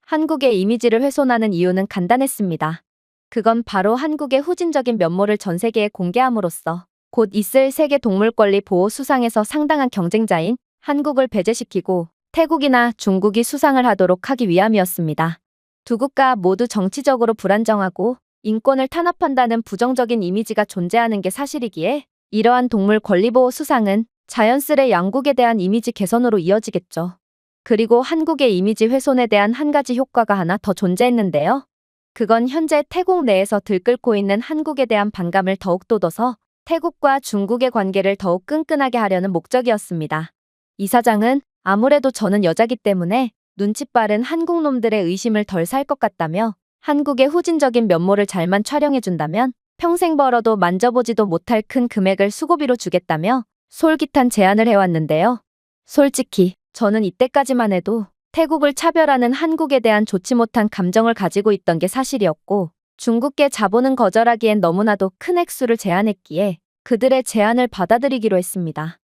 한국의 이미지를 훼손하는 이유는 간단했습니다. 그건 바로 한국의 후진적인 면모를 전 세계에 공개함으로써 곧 있을 세계 동물권리 보호 수상에서 상당한 경쟁자인 한국을 배제시키고 태국이나 중국이 수상을 하도록 하기 위함이었습니다. 두 국가 모두 정치적으로 불안정하고 인권을 탄압한다는 부정적인 이미지가 존재하는 게 사실이기에 이러한 동물 권리보호 수상은 자연스레 양국에 대한 이미지 개선으로 이어지겠죠. 그리고 한국의 이미지 훼손에 대한 한 가지 효과가 하나 더 존재했는데요. 그건 현재 태국 내에서 들끓고 있는 한국에 대한 반감을 더욱 돋워서 태국과 중국의 관계를 더욱 끈끈하게 하려는 목적이었습니다. 이 사장은 아무래도 저는 여자기 때문에 눈치 빠른 한국 놈들의 의심을 덜 살 것 같다며 한국의 후진적인 면모를 잘만 촬영해준다면 평생 벌어도 만져보지도 못할 큰 금액을 수고비로 주겠다며 솔깃한 제안을 해왔는데요. 솔직히 저는 이때까지만 해도 태국을 차별하는 한국에 대한 좋지 못한 감정을 가지고 있던 게 사실이었고 중국계 자본은 거절하기엔 너무나도 큰 액수를 제안했기에 그들의 제안을 받아들이기로 했습니다.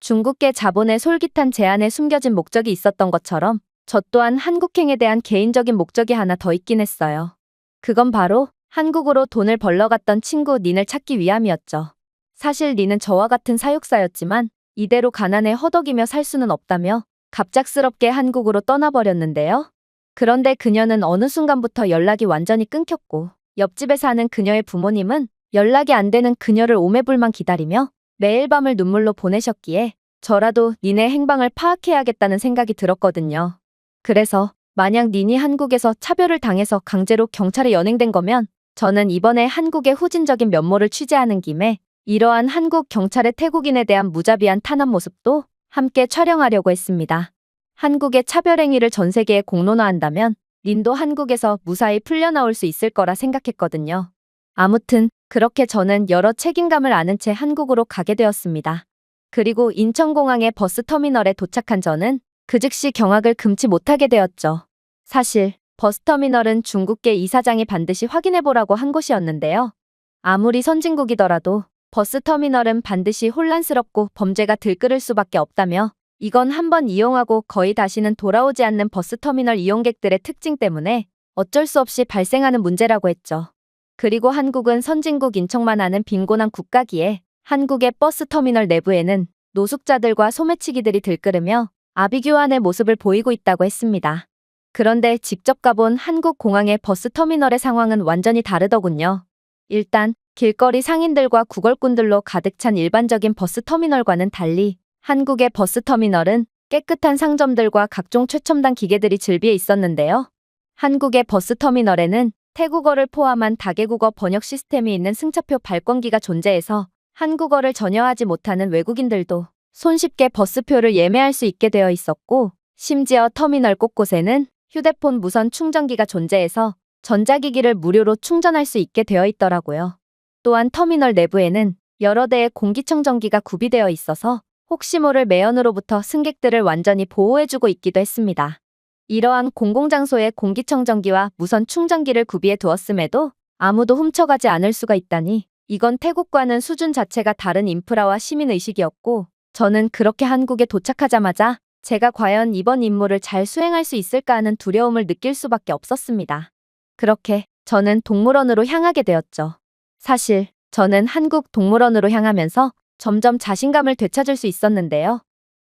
중국계 자본의 솔깃한 제안에 숨겨진 목적이 있었던 것처럼 저 또한 한국행에 대한 개인적인 목적이 하나 더 있긴 했어요. 그건 바로 한국으로 돈을 벌러 갔던 친구 닌을 찾기 위함이었죠. 사실 닌은 저와 같은 사육사였지만 이대로 가난에 허덕이며 살 수는 없다며 갑작스럽게 한국으로 떠나버렸는데요. 그런데 그녀는 어느 순간부터 연락이 완전히 끊겼고 옆집에 사는 그녀의 부모님은 연락이 안 되는 그녀를 오매불만 기다리며 매일 밤을 눈물로 보내셨기에 저라도 닌의 행방을 파악해야겠다는 생각이 들었거든요. 그래서 만약 닌이 한국에서 차별을 당해서 강제로 경찰에 연행된 거면 저는 이번에 한국의 후진적인 면모를 취재하는 김에 이러한 한국 경찰의 태국인에 대한 무자비한 탄압 모습도 함께 촬영하려고 했습니다. 한국의 차별 행위를 전 세계에 공론화한다면 닌도 한국에서 무사히 풀려나올 수 있을 거라 생각했거든요. 아무튼 그렇게 저는 여러 책임감을 아는 채 한국으로 가게 되었습니다. 그리고 인천공항의 버스터미널에 도착한 저는 그 즉시 경악을 금치 못하게 되었죠. 사실 버스터미널은 중국계 이사장이 반드시 확인해보라고 한 곳이었는데요. 아무리 선진국이더라도 버스터미널은 반드시 혼란스럽고 범죄가 들끓을 수밖에 없다며 이건 한번 이용하고 거의 다시는 돌아오지 않는 버스터미널 이용객들의 특징 때문에 어쩔 수 없이 발생하는 문제라고 했죠. 그리고 한국은 선진국 인척만 하는 빈곤한 국가기에 한국의 버스터미널 내부에는 노숙자들과 소매치기들이 들끓으며 아비규환의 모습을 보이고 있다고 했습니다. 그런데 직접 가본 한국 공항의 버스터미널의 상황은 완전히 다르더군요. 일단 길거리 상인들과 구걸꾼들로 가득 찬 일반적인 버스터미널과는 달리 한국의 버스터미널은 깨끗한 상점들과 각종 최첨단 기계들이 즐비해 있었는데요. 한국의 버스터미널에는 태국어를 포함한 다개국어 번역 시스템이 있는 승차표 발권기가 존재해서 한국어를 전혀 하지 못하는 외국인들도 손쉽게 버스표를 예매할 수 있게 되어 있었고 심지어 터미널 곳곳에는 휴대폰 무선 충전기가 존재해서 전자기기를 무료로 충전할 수 있게 되어 있더라고요. 또한 터미널 내부에는 여러 대의 공기청정기가 구비되어 있어서 혹시 모를 매연으로부터 승객들을 완전히 보호해주고 있기도 했습니다. 이러한 공공장소에 공기청정기와 무선 충전기를 구비해 두었음에도 아무도 훔쳐가지 않을 수가 있다니 이건 태국과는 수준 자체가 다른 인프라와 시민의식이었고 저는 그렇게 한국에 도착하자마자 제가 과연 이번 임무를 잘 수행할 수 있을까 하는 두려움을 느낄 수밖에 없었습니다. 그렇게 저는 동물원으로 향하게 되었죠. 사실 저는 한국 동물원으로 향하면서 점점 자신감을 되찾을 수 있었는데요.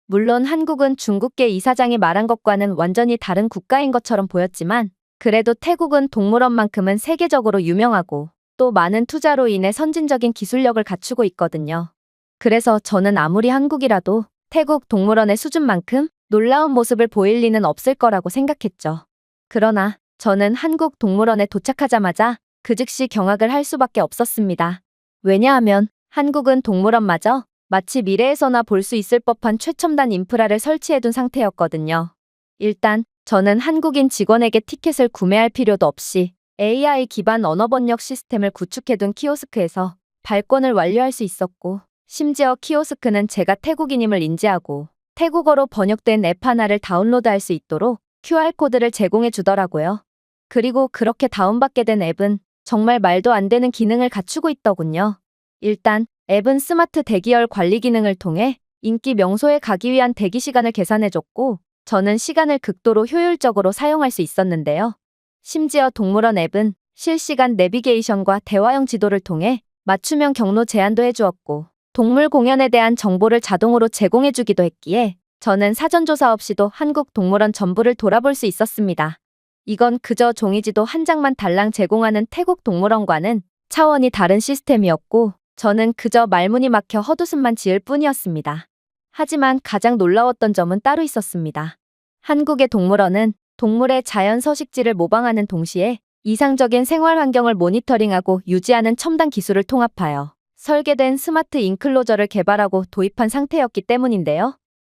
물론 한국은 중국계 이사장이 말한 것과는 완전히 다른 국가인 것처럼 보였지만 그래도 태국은 동물원만큼은 세계적으로 유명하고 또 많은 투자로 인해 선진적인 기술력을 갖추고 있거든요. 그래서 저는 아무리 한국이라도 태국 동물원의 수준만큼 놀라운 모습을 보일 리는 없을 거라고 생각했죠. 그러나 저는 한국 동물원에 도착하자마자 그 즉시 경악을 할 수밖에 없었습니다. 왜냐하면 한국은 동물원마저 마치 미래에서나 볼 수 있을 법한 최첨단 인프라를 설치해둔 상태였거든요. 일단 저는 한국인 직원에게 티켓을 구매할 필요도 없이 AI 기반 언어 번역 시스템을 구축해둔 키오스크에서 발권을 완료할 수 있었고, 심지어 키오스크는 제가 태국인임을 인지하고 태국어로 번역된 앱 하나를 다운로드할 수 있도록 QR코드를 제공해 주더라고요. 그리고 그렇게 다운받게 된 앱은 정말 말도 안 되는 기능을 갖추고 있더군요. 일단 앱은 스마트 대기열 관리 기능을 통해 인기 명소에 가기 위한 대기 시간을 계산해줬고, 저는 시간을 극도로 효율적으로 사용할 수 있었는데요. 심지어 동물원 앱은 실시간 내비게이션과 대화형 지도를 통해 맞춤형 경로 제안도 해주었고, 동물 공연에 대한 정보를 자동으로 제공해주기도 했기에 저는 사전조사 없이도 한국 동물원 전부를 돌아볼 수 있었습니다. 이건 그저 종이지도 한 장만 달랑 제공하는 태국 동물원과는 차원이 다른 시스템이었고, 저는 그저 말문이 막혀 헛웃음만 지을 뿐이었습니다. 하지만 가장 놀라웠던 점은 따로 있었습니다. 한국의 동물원은 동물의 자연 서식지를 모방하는 동시에 이상적인 생활 환경을 모니터링하고 유지하는 첨단 기술을 통합하여 설계된 스마트 인클로저를 개발하고 도입한 상태였기 때문인데요.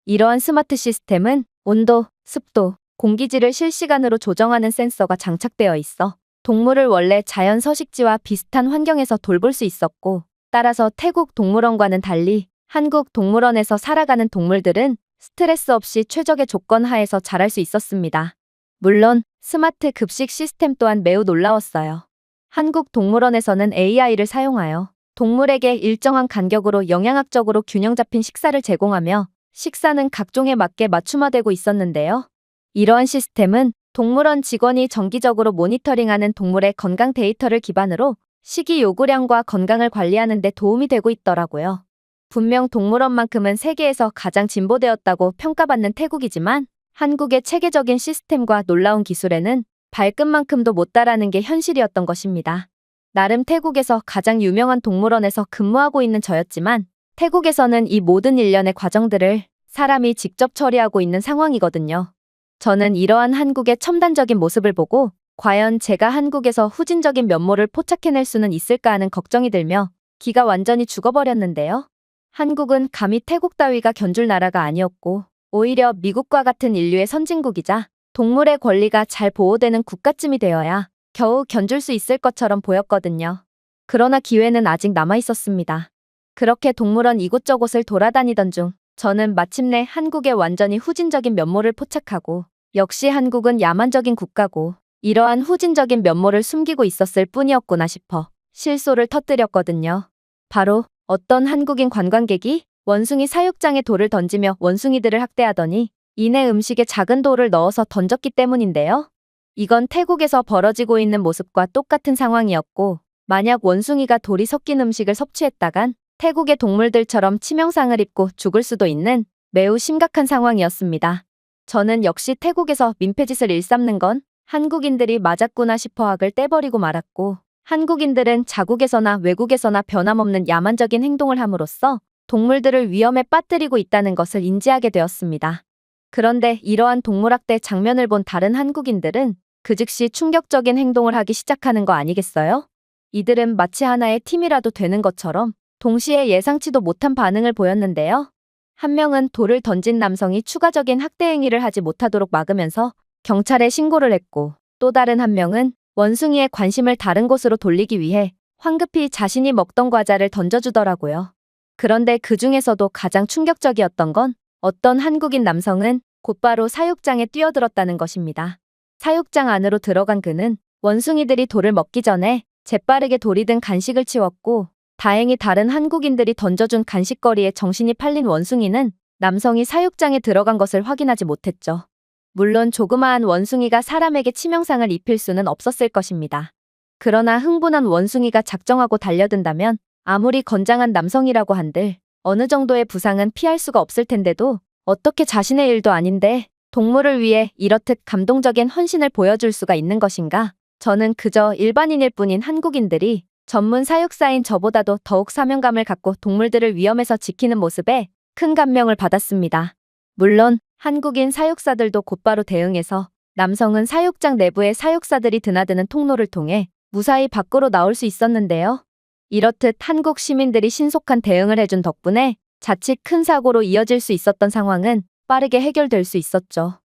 이러한 스마트 시스템은 온도, 습도, 공기질을 실시간으로 조정하는 센서가 장착되어 있어 동물을 원래 자연 서식지와 비슷한 환경에서 돌볼 수 있었고, 따라서 태국 동물원과는 달리 한국 동물원에서 살아가는 동물들은 스트레스 없이 최적의 조건 하에서 자랄 수 있었습니다. 물론 스마트 급식 시스템 또한 매우 놀라웠어요. 한국 동물원에서는 AI를 사용하여 동물에게 일정한 간격으로 영양학적으로 균형 잡힌 식사를 제공하며 식사는 각종에 맞게 맞춤화되고 있었는데요. 이러한 시스템은 동물원 직원이 정기적으로 모니터링하는 동물의 건강 데이터를 기반으로 식이 요구량과 건강을 관리하는 데 도움이 되고 있더라고요. 분명 동물원만큼은 세계에서 가장 진보되었다고 평가받는 태국이지만 한국의 체계적인 시스템과 놀라운 기술에는 발끝만큼도 못 따라는 게 현실이었던 것입니다. 나름 태국에서 가장 유명한 동물원에서 근무하고 있는 저였지만 태국에서는 이 모든 일련의 과정들을 사람이 직접 처리하고 있는 상황이거든요. 저는 이러한 한국의 첨단적인 모습을 보고 과연 제가 한국에서 후진적인 면모를 포착해낼 수는 있을까 하는 걱정이 들며 기가 완전히 죽어버렸는데요. 한국은 감히 태국 따위가 견줄 나라가 아니었고 오히려 미국과 같은 인류의 선진국이자 동물의 권리가 잘 보호되는 국가쯤이 되어야 겨우 견줄 수 있을 것처럼 보였거든요. 그러나 기회는 아직 남아있었습니다. 그렇게 동물원 이곳저곳을 돌아다니던 중 저는 마침내 한국의 완전히 후진적인 면모를 포착하고, 역시 한국은 야만적인 국가고 이러한 후진적인 면모를 숨기고 있었을 뿐이었구나 싶어 실소를 터뜨렸거든요. 바로 어떤 한국인 관광객이 원숭이 사육장에 돌을 던지며 원숭이들을 학대하더니 이내 음식에 작은 돌을 넣어서 던졌기 때문인데요. 이건 태국에서 벌어지고 있는 모습과 똑같은 상황이었고, 만약 원숭이가 돌이 섞인 음식을 섭취했다간 태국의 동물들처럼 치명상을 입고 죽을 수도 있는 매우 심각한 상황이었습니다. 저는 역시 태국에서 민폐짓을 일삼는 건 한국인들이 맞았구나 싶어 학을 떼버리고 말았고, 한국인들은 자국에서나 외국에서나 변함없는 야만적인 행동을 함으로써 동물들을 위험에 빠뜨리고 있다는 것을 인지하게 되었습니다. 그런데 이러한 동물학대 장면을 본 다른 한국인들은 그 즉시 충격적인 행동을 하기 시작하는 거 아니겠어요? 이들은 마치 하나의 팀이라도 되는 것처럼 동시에 예상치도 못한 반응을 보였는데요. 한 명은 돌을 던진 남성이 추가적인 학대 행위를 하지 못하도록 막으면서 경찰에 신고를 했고, 또 다른 한 명은 원숭이의 관심을 다른 곳으로 돌리기 위해 황급히 자신이 먹던 과자를 던져주더라고요. 그런데 그 중에서도 가장 충격적이었던 건 어떤 한국인 남성은 곧바로 사육장에 뛰어들었다는 것입니다. 사육장 안으로 들어간 그는 원숭이들이 돌을 먹기 전에 재빠르게 돌이 든 간식을 치웠고, 다행히 다른 한국인들이 던져준 간식거리에 정신이 팔린 원숭이는 남성이 사육장에 들어간 것을 확인하지 못했죠. 물론 조그마한 원숭이가 사람에게 치명상을 입힐 수는 없었을 것입니다. 그러나 흥분한 원숭이가 작정하고 달려든다면 아무리 건장한 남성이라고 한들 어느 정도의 부상은 피할 수가 없을 텐데도 어떻게 자신의 일도 아닌데 동물을 위해 이렇듯 감동적인 헌신을 보여줄 수가 있는 것인가? 저는 그저 일반인일 뿐인 한국인들이 전문 사육사인 저보다도 더욱 사명감을 갖고 동물들을 위험에서 지키는 모습에 큰 감명을 받았습니다. 물론 한국인 사육사들도 곧바로 대응해서 남성은 사육장 내부의 사육사들이 드나드는 통로를 통해 무사히 밖으로 나올 수 있었는데요. 이렇듯 한국 시민들이 신속한 대응을 해준 덕분에 자칫 큰 사고로 이어질 수 있었던 상황은 빠르게 해결될 수 있었죠.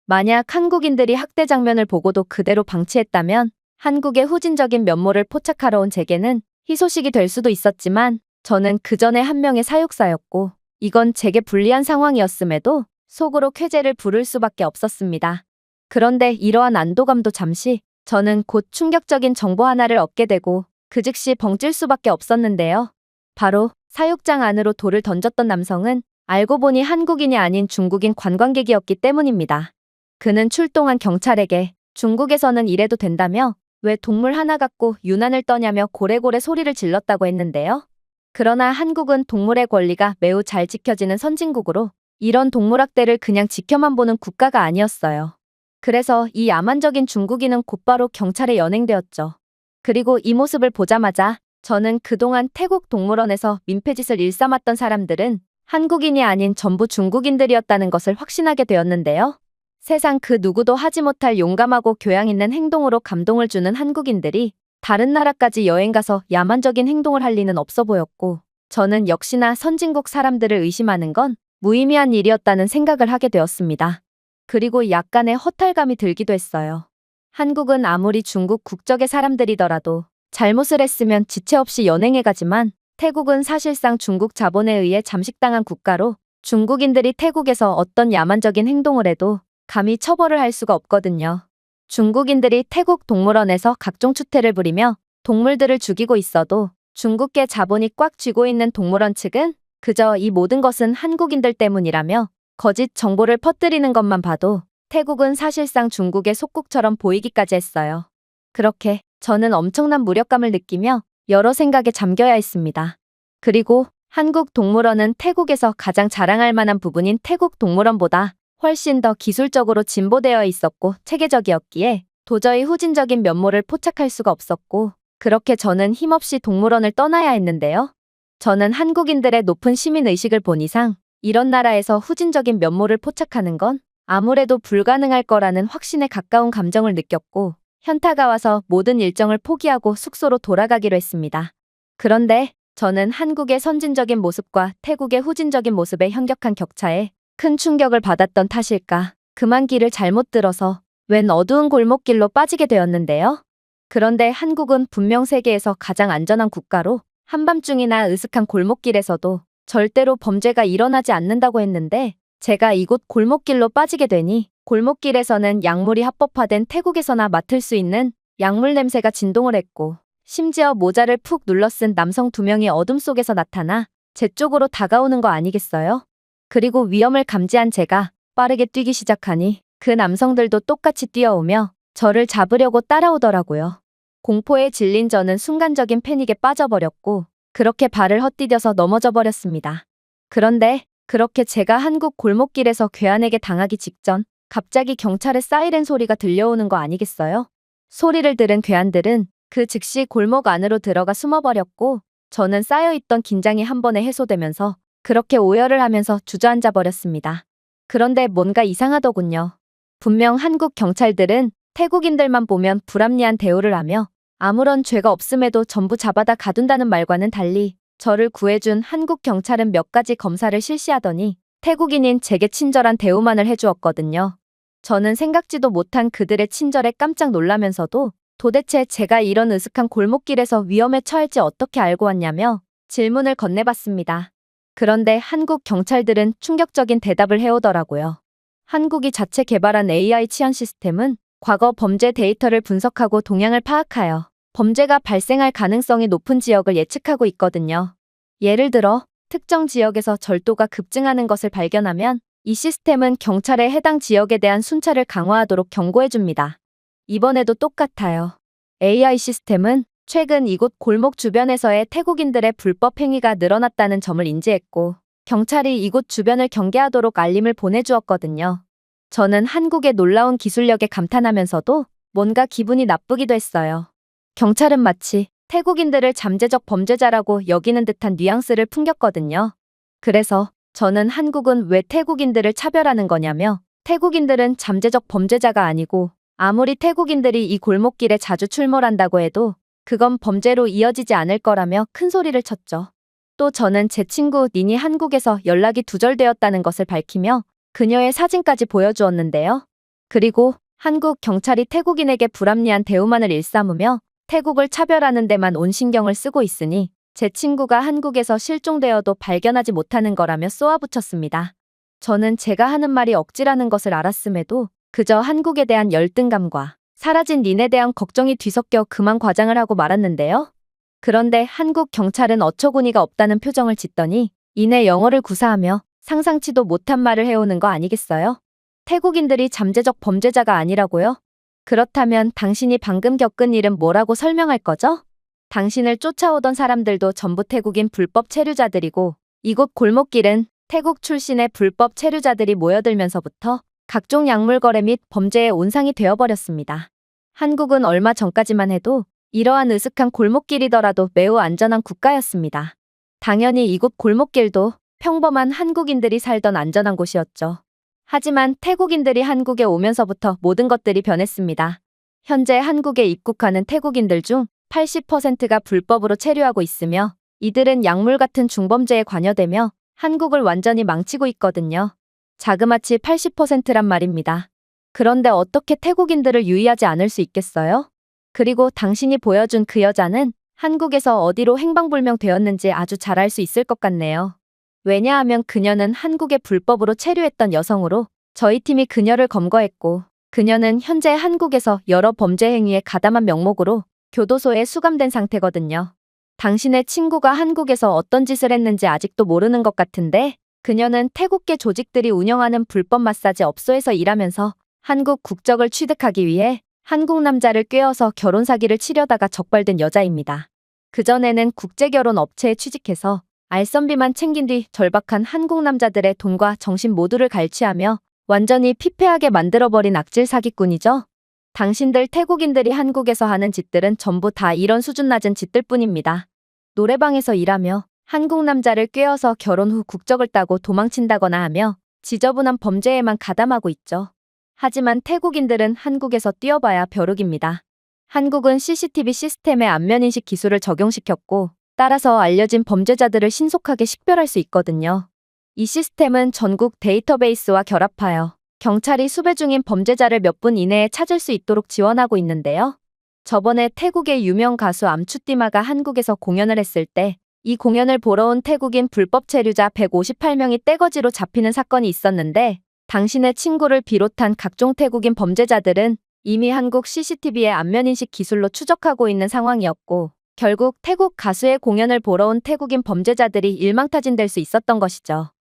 만약 한국인들이 학대 장면을 보고도 그대로 방치했다면 한국의 후진적인 면모를 포착하러 온 제게는 희소식이 될 수도 있었지만 저는 그 전에 한 명의 사육사였고 이건 제게 불리한 상황이었음에도 속으로 쾌재를 부를 수밖에 없었습니다. 그런데 이러한 안도감도 잠시 저는 곧 충격적인 정보 하나를 얻게 되고 그 즉시 벙찔 수밖에 없었는데요. 바로 사육장 안으로 돌을 던졌던 남성은 알고 보니 한국인이 아닌 중국인 관광객이었기 때문입니다. 그는 출동한 경찰에게 중국에서는 이래도 된다며 왜 동물 하나 갖고 유난을 떠냐며 고래고래 소리를 질렀다고 했는데요. 그러나 한국은 동물의 권리가 매우 잘 지켜지는 선진국으로 이런 동물학대를 그냥 지켜만 보는 국가가 아니었어요. 그래서 이 야만적인 중국인은 곧바로 경찰에 연행되었죠. 그리고 이 모습을 보자마자 저는 그동안 태국 동물원에서 민폐짓을 일삼았던 사람들은 한국인이 아닌 전부 중국인들이었다는 것을 확신하게 되었는데요. 세상 그 누구도 하지 못할 용감하고 교양 있는 행동으로 감동을 주는 한국인들이 다른 나라까지 여행 가서 야만적인 행동을 할 리는 없어 보였고 저는 역시나 선진국 사람들을 의심하는 건 무의미한 일이었다는 생각을 하게 되었습니다. 그리고 약간의 허탈감이 들기도 했어요. 한국은 아무리 중국 국적의 사람들이더라도 잘못을 했으면 지체 없이 연행해 가지만 태국은 사실상 중국 자본에 의해 잠식당한 국가로 중국인들이 태국에서 어떤 야만적인 행동을 해도 감히 처벌을 할 수가 없거든요. 중국인들이 태국 동물원에서 각종 추태를 부리며 동물들을 죽이고 있어도 중국계 자본이 꽉 쥐고 있는 동물원 측은 그저 이 모든 것은 한국인들 때문이라며 거짓 정보를 퍼뜨리는 것만 봐도 태국은 사실상 중국의 속국처럼 보이기까지 했어요. 그렇게 저는 엄청난 무력감을 느끼며 여러 생각에 잠겨야 했습니다. 그리고 한국 동물원은 태국에서 가장 자랑할 만한 부분인 태국 동물원보다 훨씬 더 기술적으로 진보되어 있었고 체계적이었기에 도저히 후진적인 면모를 포착할 수가 없었고 그렇게 저는 힘없이 동물원을 떠나야 했는데요. 저는 한국인들의 높은 시민의식을 본 이상 이런 나라에서 후진적인 면모를 포착하는 건 아무래도 불가능할 거라는 확신에 가까운 감정을 느꼈고 현타가 와서 모든 일정을 포기하고 숙소로 돌아가기로 했습니다. 그런데 저는 한국의 선진적인 모습과 태국의 후진적인 모습의 현격한 격차에 큰 충격을 받았던 탓일까 그만 길을 잘못 들어서 웬 어두운 골목길로 빠지게 되었는데요. 그런데 한국은 분명 세계에서 가장 안전한 국가로 한밤중이나 으슥한 골목길에서도 절대로 범죄가 일어나지 않는다고 했는데 제가 이곳 골목길로 빠지게 되니 골목길에서는 약물이 합법화된 태국에서나 맡을 수 있는 약물 냄새가 진동을 했고 심지어 모자를 푹 눌러 쓴 남성 2명이 어둠 속에서 나타나 제 쪽으로 다가오는 거 아니겠어요? 그리고 위험을 감지한 제가 빠르게 뛰기 시작하니 그 남성들도 똑같이 뛰어오며 저를 잡으려고 따라오더라고요. 공포에 질린 저는 순간적인 패닉에 빠져버렸고 그렇게 발을 헛디뎌서 넘어져 버렸습니다. 그런데 그렇게 제가 한국 골목길에서 괴한에게 당하기 직전 갑자기 경찰의 사이렌 소리가 들려오는 거 아니겠어요? 소리를 들은 괴한들은 그 즉시 골목 안으로 들어가 숨어버렸고 저는 쌓여있던 긴장이 한 번에 해소되면서 그렇게 오열을 하면서 주저앉아 버렸습니다. 그런데 뭔가 이상하더군요. 분명 한국 경찰들은 태국인들만 보면 불합리한 대우를 하며 아무런 죄가 없음에도 전부 잡아다 가둔다는 말과는 달리 저를 구해준 한국 경찰은 몇 가지 검사를 실시하더니 태국인인 제게 친절한 대우만을 해주었거든요. 저는 생각지도 못한 그들의 친절에 깜짝 놀라면서도 도대체 제가 이런 으슥한 골목길에서 위험에 처할지 어떻게 알고 왔냐며 질문을 건네봤습니다. 그런데 한국 경찰들은 충격적인 대답을 해오더라고요. 한국이 자체 개발한 AI 치안 시스템은 과거 범죄 데이터를 분석하고 동향을 파악하여 범죄가 발생할 가능성이 높은 지역을 예측하고 있거든요. 예를 들어 특정 지역에서 절도가 급증하는 것을 발견하면 이 시스템은 경찰에 해당 지역에 대한 순찰을 강화하도록 경고해줍니다. 이번에도 똑같아요. AI 시스템은 최근 이곳 골목 주변에서의 태국인들의 불법 행위가 늘어났다는 점을 인지했고, 경찰이 이곳 주변을 경계하도록 알림을 보내주었거든요. 저는 한국의 놀라운 기술력에 감탄하면서도 뭔가 기분이 나쁘기도 했어요. 경찰은 마치 태국인들을 잠재적 범죄자라고 여기는 듯한 뉘앙스를 풍겼거든요. 그래서 저는 한국은 왜 태국인들을 차별하는 거냐며, 태국인들은 잠재적 범죄자가 아니고 아무리 태국인들이 이 골목길에 자주 출몰한다고 해도 그건 범죄로 이어지지 않을 거라며 큰 소리를 쳤죠. 또 저는 제 친구 닌이 한국에서 연락이 두절되었다는 것을 밝히며 그녀의 사진까지 보여주었는데요. 그리고 한국 경찰이 태국인에게 불합리한 대우만을 일삼으며 태국을 차별하는 데만 온 신경을 쓰고 있으니 제 친구가 한국에서 실종되어도 발견하지 못하는 거라며 쏘아붙였습니다. 저는 제가 하는 말이 억지라는 것을 알았음에도 그저 한국에 대한 열등감과 사라진 닌에 대한 걱정이 뒤섞여 그만 과장을 하고 말았는데요. 그런데 한국 경찰은 어처구니가 없다는 표정을 짓더니 이내 영어를 구사하며 상상치도 못한 말을 해오는 거 아니겠어요? 태국인들이 잠재적 범죄자가 아니라고요? 그렇다면 당신이 방금 겪은 일은 뭐라고 설명할 거죠? 당신을 쫓아오던 사람들도 전부 태국인 불법 체류자들이고 이곳 골목길은 태국 출신의 불법 체류자들이 모여들면서부터 각종 약물 거래 및 범죄의 온상이 되어버렸습니다. 한국은 얼마 전까지만 해도 이러한 으슥한 골목길이더라도 매우 안전한 국가였습니다. 당연히 이곳 골목길도 평범한 한국인들이 살던 안전한 곳이었죠. 하지만 태국인들이 한국에 오면서부터 모든 것들이 변했습니다. 현재 한국에 입국하는 태국인들 중 80%가 불법으로 체류하고 있으며 이들은 약물 같은 중범죄에 관여되며 한국을 완전히 망치고 있거든요. 자그마치 80%란 말입니다. 그런데 어떻게 태국인들을 유의하지 않을 수 있겠어요? 그리고 당신이 보여준 그 여자는 한국에서 어디로 행방불명 되었는지 아주 잘 알 수 있을 것 같네요. 왜냐하면 그녀는 한국에 불법으로 체류했던 여성으로 저희 팀이 그녀를 검거했고 그녀는 현재 한국에서 여러 범죄 행위에 가담한 명목으로 교도소에 수감된 상태거든요. 당신의 친구가 한국에서 어떤 짓을 했는지 아직도 모르는 것 같은데 그녀는 태국계 조직들이 운영하는 불법 마사지 업소에서 일하면서 한국 국적을 취득하기 위해 한국 남자를 꿰어서 결혼 사기를 치려다가 적발된 여자입니다. 그전에는 국제결혼 업체에 취직해서 알선비만 챙긴 뒤 절박한 한국 남자들의 돈과 정신 모두를 갈취하며 완전히 피폐하게 만들어버린 악질 사기꾼이죠. 당신들 태국인들이 한국에서 하는 짓들은 전부 다 이런 수준 낮은 짓들 뿐입니다. 노래방에서 일하며 한국 남자를 꿰어서 결혼 후 국적을 따고 도망친다거나 하며 지저분한 범죄에만 가담하고 있죠. 하지만 태국인들은 한국에서 뛰어봐야 벼룩입니다. 한국은 CCTV 시스템의 안면인식 기술을 적용시켰고 따라서 알려진 범죄자들을 신속하게 식별할 수 있거든요. 이 시스템은 전국 데이터베이스와 결합하여 경찰이 수배 중인 범죄자를 몇 분 이내에 찾을 수 있도록 지원하고 있는데요. 저번에 태국의 유명 가수 암추띠마가 한국에서 공연을 했을 때 이 공연을 보러 온 태국인 불법 체류자 158명이 떼거지로 잡히는 사건이 있었는데 당신의 친구를 비롯한 각종 태국인 범죄자들은 이미 한국 CCTV의 안면인식 기술로 추적하고 있는 상황이었고 결국 태국 가수의 공연을 보러 온 태국인 범죄자들이 일망타진될 수 있었던 것이죠.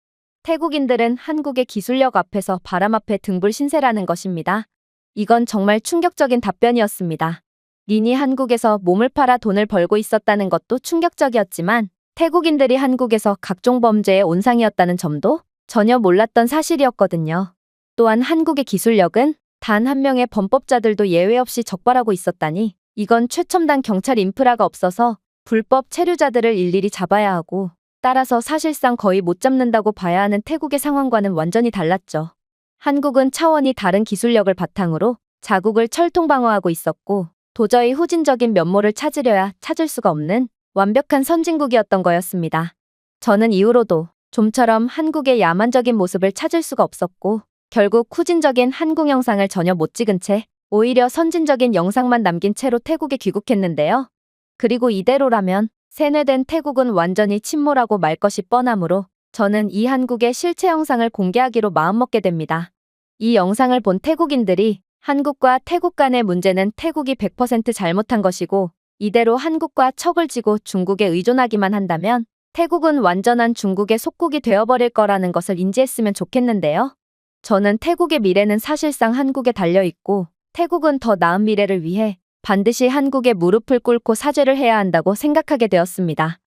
태국인들은 한국의 기술력 앞에서 바람 앞에 등불 신세라는 것입니다. 이건 정말 충격적인 답변이었습니다. 닌이 한국에서 몸을 팔아 돈을 벌고 있었다는 것도 충격적이었지만 태국인들이 한국에서 각종 범죄의 온상이었다는 점도 전혀 몰랐던 사실이었거든요. 또한 한국의 기술력은 단 한 명의 범법자들도 예외 없이 적발하고 있었다니 이건 최첨단 경찰 인프라가 없어서 불법 체류자들을 일일이 잡아야 하고 따라서 사실상 거의 못 잡는다고 봐야 하는 태국의 상황과는 완전히 달랐죠. 한국은 차원이 다른 기술력을 바탕으로 자국을 철통방어하고 있었고 도저히 후진적인 면모를 찾으려야 찾을 수가 없는 완벽한 선진국이었던 거였습니다. 저는 이후로도 좀처럼 한국의 야만적인 모습을 찾을 수가 없었고 결국 후진적인 한국 영상을 전혀 못 찍은 채 오히려 선진적인 영상만 남긴 채로 태국에 귀국했는데요. 그리고 이대로라면 세뇌된 태국은 완전히 침몰하고 말 것이 뻔하므로 저는 이 한국의 실체 영상을 공개하기로 마음먹게 됩니다. 이 영상을 본 태국인들이 한국과 태국 간의 문제는 태국이 100% 잘못한 것이고 이대로 한국과 척을 지고 중국에 의존하기만 한다면 태국은 완전한 중국의 속국이 되어버릴 거라는 것을 인지했으면 좋겠는데요. 저는 태국의 미래는 사실상 한국에 달려있고 태국은 더 나은 미래를 위해 반드시 한국에 무릎을 꿇고 사죄를 해야 한다고 생각하게 되었습니다.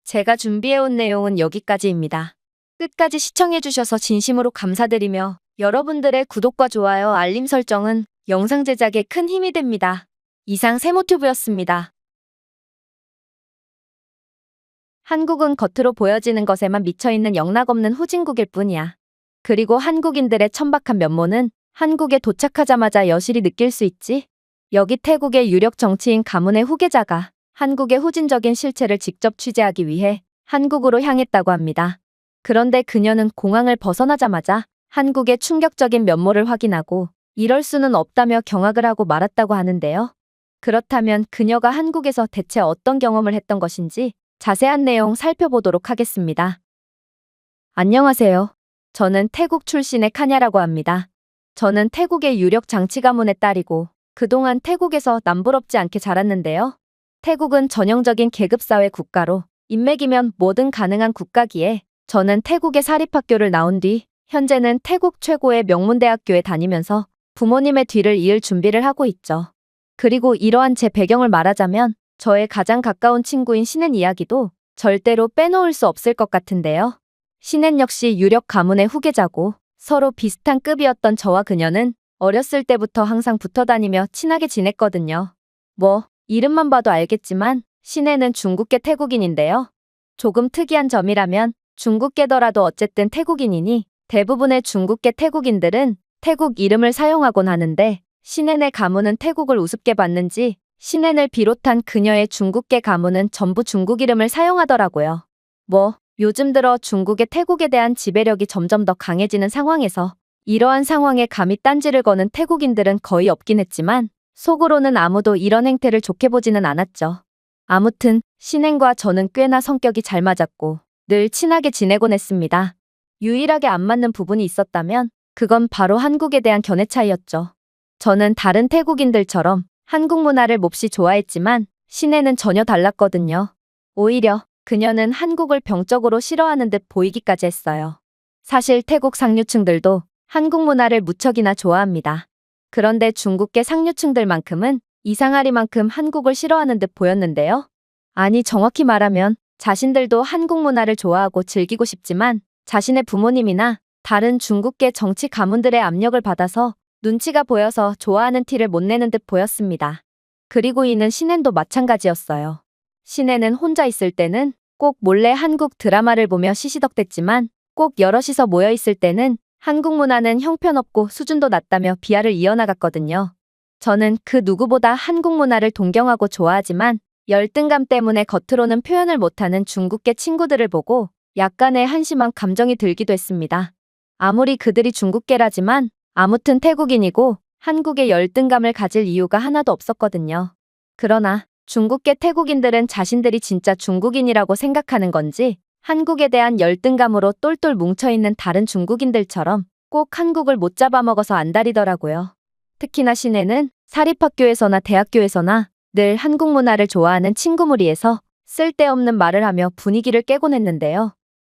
제가 준비해온 내용은 여기까지입니다. 끝까지 시청해주셔서 진심으로 감사드리며 여러분들의 구독과 좋아요, 알림 설정은 영상 제작에 큰 힘이 됩니다. 이상 세모튜브였습니다. 한국은 겉으로 보여지는 것에만 미쳐있는 영락없는 후진국일 뿐이야. 그리고 한국인들의 천박한 면모는 한국에 도착하자마자 여실히 느낄 수 있지. 여기 태국의 유력 정치인 가문의 후계자가 한국의 후진적인 실체를 직접 취재하기 위해 한국으로 향했다고 합니다. 그런데 그녀는 공항을 벗어나자마자 한국의 충격적인 면모를 확인하고 이럴 수는 없다며 경악을 하고 말았다고 하는데요. 그렇다면 그녀가 한국에서 대체 어떤 경험을 했던 것인지 자세한 내용 살펴보도록 하겠습니다. 안녕하세요. 저는 태국 출신의 카냐라고 합니다. 저는 태국의 유력 장치 가문의 딸이고 그동안 태국에서 남부럽지 않게 자랐는데요. 태국은 전형적인 계급사회 국가로 인맥이면 뭐든 가능한 국가기에 저는 태국의 사립학교를 나온 뒤 현재는 태국 최고의 명문대학교에 다니면서 부모님의 뒤를 이을 준비를 하고 있죠. 그리고 이러한 제 배경을 말하자면 저의 가장 가까운 친구인 신엔 이야기도 절대로 빼놓을 수 없을 것 같은데요. 신엔 역시 유력 가문의 후계자고 서로 비슷한 급이었던 저와 그녀는 어렸을 때부터 항상 붙어 다니며 친하게 지냈거든요. 이름만 봐도 알겠지만 신엔은 중국계 태국인인데요. 조금 특이한 점이라면 중국계더라도 어쨌든 태국인이니 대부분의 중국계 태국인들은 태국 이름을 사용하곤 하는데 신엔의 가문은 태국을 우습게 봤는지 신엔을 비롯한 그녀의 중국계 가문은 전부 중국 이름을 사용하더라고요. 요즘 들어 중국의 태국에 대한 지배력이 점점 더 강해지는 상황에서 이러한 상황에 감히 딴지를 거는 태국인들은 거의 없긴 했지만 속으로는 아무도 이런 행태를 좋게 보지는 않았죠. 아무튼 신엔과 저는 꽤나 성격이 잘 맞았고 늘 친하게 지내곤 했습니다. 유일하게 안 맞는 부분이 있었다면 그건 바로 한국에 대한 견해 차이였죠. 저는 다른 태국인들처럼 한국 문화를 몹시 좋아했지만 신엔은 전혀 달랐거든요. 오히려 그녀는 한국을 병적으로 싫어하는 듯 보이기까지 했어요. 사실 태국 상류층들도 한국 문화를 무척이나 좋아합니다. 그런데 중국계 상류층들만큼은 이상하리만큼 한국을 싫어하는 듯 보였는데요. 아니 정확히 말하면 자신들도 한국 문화를 좋아하고 즐기고 싶지만 자신의 부모님이나 다른 중국계 정치 가문들의 압력을 받아서 눈치가 보여서 좋아하는 티를 못 내는 듯 보였습니다. 그리고 이는 신엔도 마찬가지였어요. 신엔은 혼자 있을 때는 꼭 몰래 한국 드라마를 보며 시시덕댔지만 꼭 여럿이서 모여 있을 때는 한국 문화는 형편없고 수준도 낮다며 비하를 이어나갔거든요. 저는 그 누구보다 한국 문화를 동경하고 좋아하지만 열등감 때문에 겉으로는 표현을 못하는 중국계 친구들을 보고 약간의 한심한 감정이 들기도 했습니다. 아무리 그들이 중국계라지만 아무튼 태국인이고 한국에 열등감을 가질 이유가 하나도 없었거든요. 그러나 중국계 태국인들은 자신들이 진짜 중국인이라고 생각하는 건지 한국에 대한 열등감으로 똘똘 뭉쳐있는 다른 중국인들처럼 꼭 한국을 못 잡아먹어서 안달이더라고요. 특히나 신혜는 사립학교에서나 대학교에서나 늘 한국 문화를 좋아하는 친구 무리에서 쓸데없는 말을 하며 분위기를 깨곤 했는데요.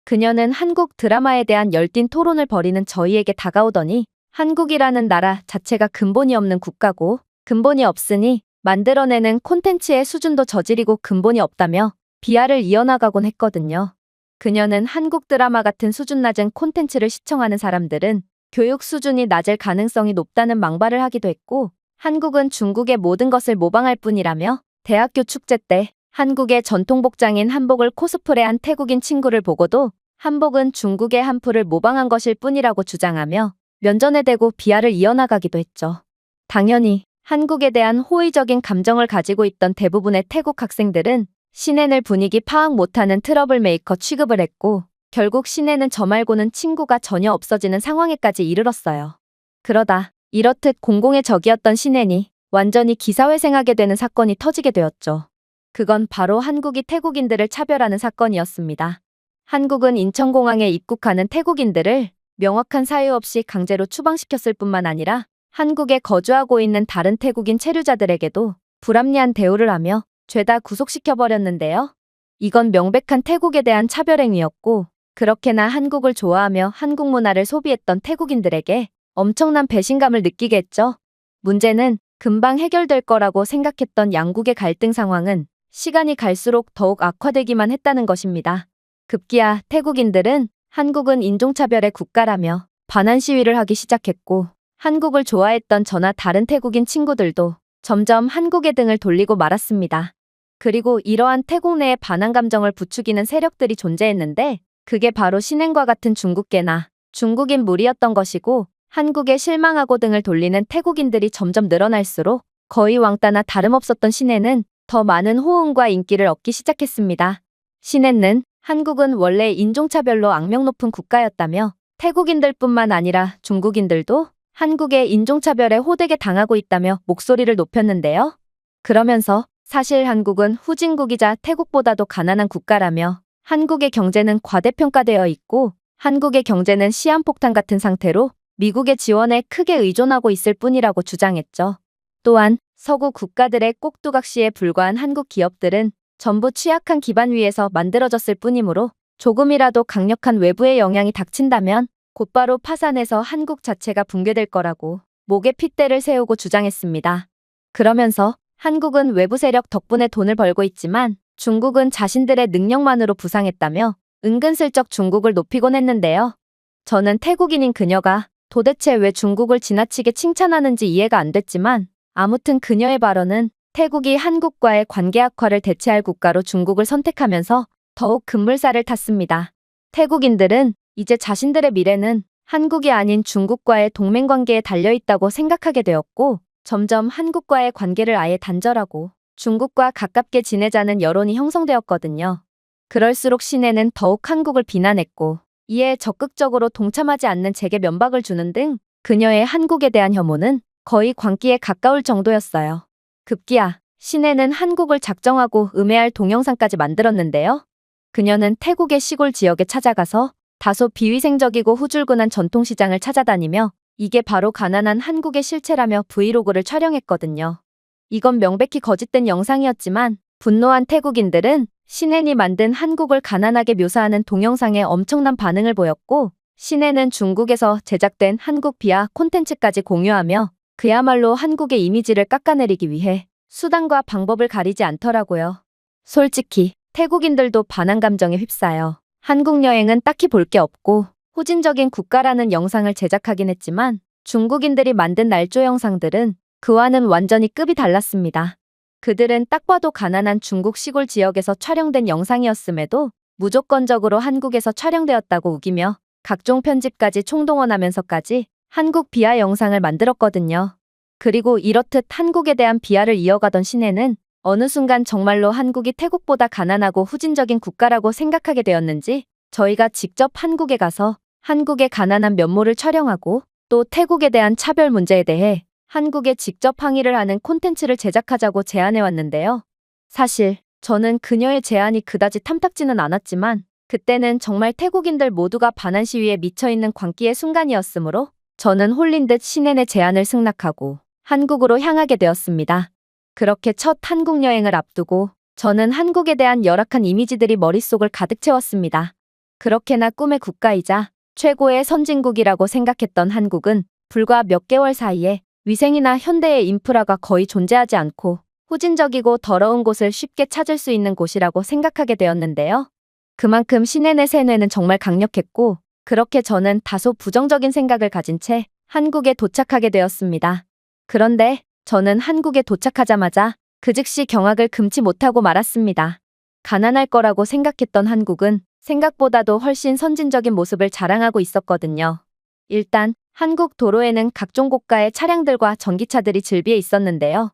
그녀는 한국 드라마에 대한 열띤 토론을 벌이는 저희에게 다가오더니 한국이라는 나라 자체가 근본이 없는 국가고 근본이 없으니 만들어내는 콘텐츠의 수준도 저지르고 근본이 없다며 비하를 이어나가곤 했거든요. 그녀는 한국 드라마 같은 수준 낮은 콘텐츠를 시청하는 사람들은 교육 수준이 낮을 가능성이 높다는 망발을 하기도 했고 한국은 중국의 모든 것을 모방할 뿐이라며 대학교 축제 때 한국의 전통 복장인 한복을 코스프레한 태국인 친구를 보고도 한복은 중국의 한풀을 모방한 것일 뿐이라고 주장하며 면전에 대고 비하를 이어나가기도 했죠. 당연히 한국에 대한 호의적인 감정을 가지고 있던 대부분의 태국 학생들은 신엔을 분위기 파악 못하는 트러블 메이커 취급을 했고 결국 신엔은 저 말고는 친구가 전혀 없어지는 상황에까지 이르렀어요. 그러다 이렇듯 공공의 적이었던 신엔이 완전히 기사회생하게 되는 사건이 터지게 되었죠. 그건 바로 한국이 태국인들을 차별하는 사건이었습니다. 한국은 인천공항에 입국하는 태국인들을 명확한 사유 없이 강제로 추방시켰을 뿐만 아니라 한국에 거주하고 있는 다른 태국인 체류자들에게도 불합리한 대우를 하며 죄다 구속시켜버렸는데요. 이건 명백한 태국에 대한 차별행위였고 그렇게나 한국을 좋아하며 한국 문화를 소비했던 태국인들에게 엄청난 배신감을 느끼게 했죠. 문제는 금방 해결될 거라고 생각했던 양국의 갈등 상황은 시간이 갈수록 더욱 악화되기만 했다는 것입니다. 급기야 태국인들은 한국은 인종차별의 국가라며 반한 시위를 하기 시작했고, 한국을 좋아했던 저나 다른 태국인 친구들도 점점 한국의 등을 돌리고 말았습니다. 그리고 이러한 태국 내의 반한 감정을 부추기는 세력들이 존재했는데, 그게 바로 신행과 같은 중국계나 중국인 무리였던 것이고, 한국에 실망하고 등을 돌리는 태국인들이 점점 늘어날수록 거의 왕따나 다름없었던 신해는 더 많은 호응과 인기를 얻기 시작했습니다. 신해는 한국은 원래 인종차별로 악명 높은 국가였다며 태국인들뿐만 아니라 중국인들도 한국의 인종차별에 호되게 당하고 있다며 목소리를 높였는데요. 그러면서 사실 한국은 후진국이자 태국보다도 가난한 국가라며 한국의 경제는 과대평가되어 있고 한국의 경제는 시한폭탄 같은 상태로 미국의 지원에 크게 의존하고 있을 뿐이라고 주장했죠. 또한 서구 국가들의 꼭두각시에 불과한 한국 기업들은 전부 취약한 기반 위에서 만들어졌을 뿐이므로 조금이라도 강력한 외부의 영향이 닥친다면 곧바로 파산해서 한국 자체가 붕괴될 거라고 목에 핏대를 세우고 주장했습니다. 그러면서 한국은 외부 세력 덕분에 돈을 벌고 있지만 중국은 자신들의 능력만으로 부상했다며 은근슬쩍 중국을 높이곤 했는데요. 저는 태국인인 그녀가 도대체 왜 중국을 지나치게 칭찬하는지 이해가 안 됐지만 아무튼 그녀의 발언은 태국이 한국과의 관계 악화를 대체할 국가로 중국을 선택하면서 더욱 급물살을 탔습니다. 태국인들은 이제 자신들의 미래는 한국이 아닌 중국과의 동맹관계에 달려있다고 생각하게 되었고 점점 한국과의 관계를 아예 단절하고 중국과 가깝게 지내자는 여론이 형성되었거든요. 그럴수록 신해는 더욱 한국을 비난했고 이에 적극적으로 동참하지 않는 제게 면박을 주는 등 그녀의 한국에 대한 혐오는 거의 광기에 가까울 정도였어요. 급기야 신해는 한국을 작정하고 음해할 동영상까지 만들었는데요. 그녀는 태국의 시골 지역에 찾아가서 다소 비위생적이고 후줄근한 전통시장을 찾아다니며 이게 바로 가난한 한국의 실체라며 브이로그를 촬영했거든요. 이건 명백히 거짓된 영상이었지만 분노한 태국인들은 신해이 만든 한국을 가난하게 묘사하는 동영상에 엄청난 반응을 보였고 신해는 중국에서 제작된 한국 비하 콘텐츠까지 공유하며 그야말로 한국의 이미지를 깎아내리기 위해 수단과 방법을 가리지 않더라고요. 솔직히 태국인들도 반한 감정에 휩싸여 한국 여행은 딱히 볼 게 없고 후진적인 국가라는 영상을 제작하긴 했지만 중국인들이 만든 날조 영상들은 그와는 완전히 급이 달랐습니다. 그들은 딱 봐도 가난한 중국 시골 지역에서 촬영된 영상이었음에도 무조건적으로 한국에서 촬영되었다고 우기며 각종 편집까지 총동원하면서까지 한국 비하 영상을 만들었거든요. 그리고 이렇듯 한국에 대한 비하를 이어가던 신해는 어느 순간 정말로 한국이 태국보다 가난하고 후진적인 국가라고 생각하게 되었는지 저희가 직접 한국에 가서 한국의 가난한 면모를 촬영하고 또 태국에 대한 차별 문제에 대해 한국에 직접 항의를 하는 콘텐츠를 제작하자고 제안해왔는데요. 사실 저는 그녀의 제안이 그다지 탐탁지는 않았지만 그때는 정말 태국인들 모두가 반한 시위에 미쳐있는 광기의 순간이었으므로 저는 홀린 듯 신해의 제안을 승낙하고 한국으로 향하게 되었습니다. 그렇게 첫 한국 여행을 앞두고 저는 한국에 대한 열악한 이미지들이 머릿속을 가득 채웠습니다. 그렇게나 꿈의 국가이자 최고의 선진국이라고 생각했던 한국은 불과 몇 개월 사이에 위생이나 현대의 인프라가 거의 존재하지 않고 후진적이고 더러운 곳을 쉽게 찾을 수 있는 곳이라고 생각하게 되었는데요. 그만큼 신해의 세뇌는 정말 강력했고 그렇게 저는 다소 부정적인 생각을 가진 채 한국에 도착하게 되었습니다. 그런데 저는 한국에 도착하자마자 그 즉시 경악을 금치 못하고 말았습니다. 가난할 거라고 생각했던 한국은 생각보다도 훨씬 선진적인 모습을 자랑하고 있었거든요. 일단 한국 도로에는 각종 고가의 차량들과 전기차들이 즐비해 있었는데요.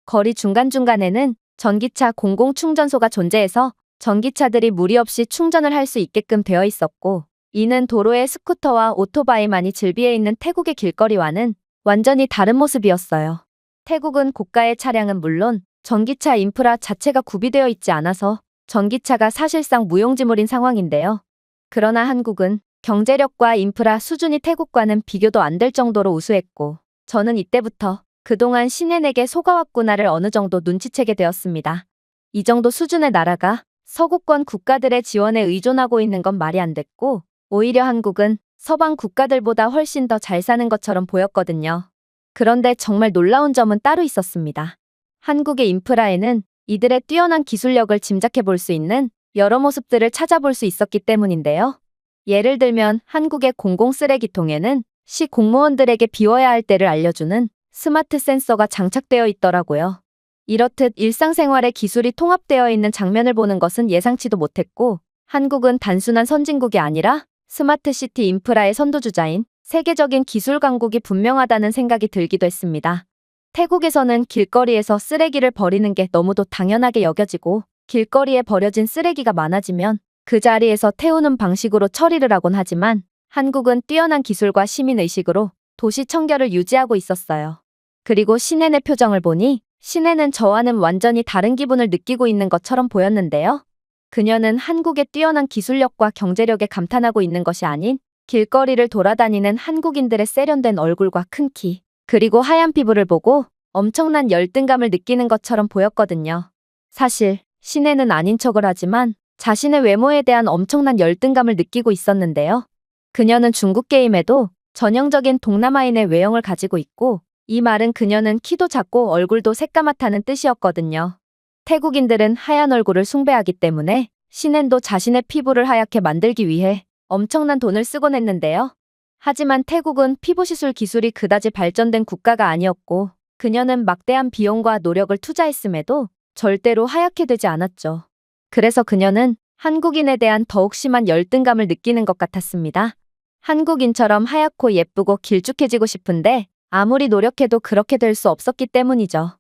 거리 중간중간에는 전기차 공공 충전소가 존재해서 전기차들이 무리 없이 충전을 할 수 있게끔 되어 있었고 이는 도로에 스쿠터와 오토바이만이 즐비해 있는 태국의 길거리와는 완전히 다른 모습이었어요. 태국은 고가의 차량은 물론 전기차 인프라 자체가 구비되어 있지 않아서 전기차가 사실상 무용지물인 상황인데요. 그러나 한국은 경제력과 인프라 수준이 태국과는 비교도 안 될 정도로 우수했고 저는 이때부터 그동안 신해에게 속아왔구나를 어느 정도 눈치채게 되었습니다. 이 정도 수준의 나라가 서구권 국가들의 지원에 의존하고 있는 건 말이 안 됐고 오히려 한국은 서방 국가들보다 훨씬 더 잘 사는 것처럼 보였거든요. 그런데 정말 놀라운 점은 따로 있었습니다. 한국의 인프라에는 이들의 뛰어난 기술력을 짐작해 볼 수 있는 여러 모습들을 찾아볼 수 있었기 때문인데요. 예를 들면 한국의 공공 쓰레기통에는 시 공무원들에게 비워야 할 때를 알려주는 스마트 센서가 장착되어 있더라고요. 이렇듯 일상생활에 기술이 통합되어 있는 장면을 보는 것은 예상치도 못했고, 한국은 단순한 선진국이 아니라 스마트 시티 인프라의 선도주자인 세계적인 기술 강국이 분명하다는 생각이 들기도 했습니다. 태국에서는 길거리에서 쓰레기를 버리는 게 너무도 당연하게 여겨지고, 길거리에 버려진 쓰레기가 많아지면 그 자리에서 태우는 방식으로 처리를 하곤 하지만, 한국은 뛰어난 기술과 시민의식으로 도시 청결을 유지하고 있었어요. 그리고 신앤의 표정을 보니 신앤은 저와는 완전히 다른 기분을 느끼고 있는 것처럼 보였는데요. 그녀는 한국의 뛰어난 기술력과 경제력에 감탄하고 있는 것이 아닌 길거리를 돌아다니는 한국인들의 세련된 얼굴과 큰 키, 그리고 하얀 피부를 보고 엄청난 열등감을 느끼는 것처럼 보였거든요. 사실 신앤은 아닌 척을 하지만 자신의 외모에 대한 엄청난 열등감을 느끼고 있었는데요. 그녀는 중국 게임에도 전형적인 동남아인의 외형을 가지고 있고, 이 말은 그녀는 키도 작고 얼굴도 새까맣다는 뜻이었거든요. 태국인들은 하얀 얼굴을 숭배하기 때문에 신앤도 자신의 피부를 하얗게 만들기 위해 엄청난 돈을 쓰곤 했는데요. 하지만 태국은 피부시술 기술이 그다지 발전된 국가가 아니었고, 그녀는 막대한 비용과 노력을 투자했음에도 절대로 하얗게 되지 않았죠. 그래서 그녀는 한국인에 대한 더욱 심한 열등감을 느끼는 것 같았습니다. 한국인처럼 하얗고 예쁘고 길쭉해지고 싶은데 아무리 노력해도 그렇게 될 수 없었기 때문이죠.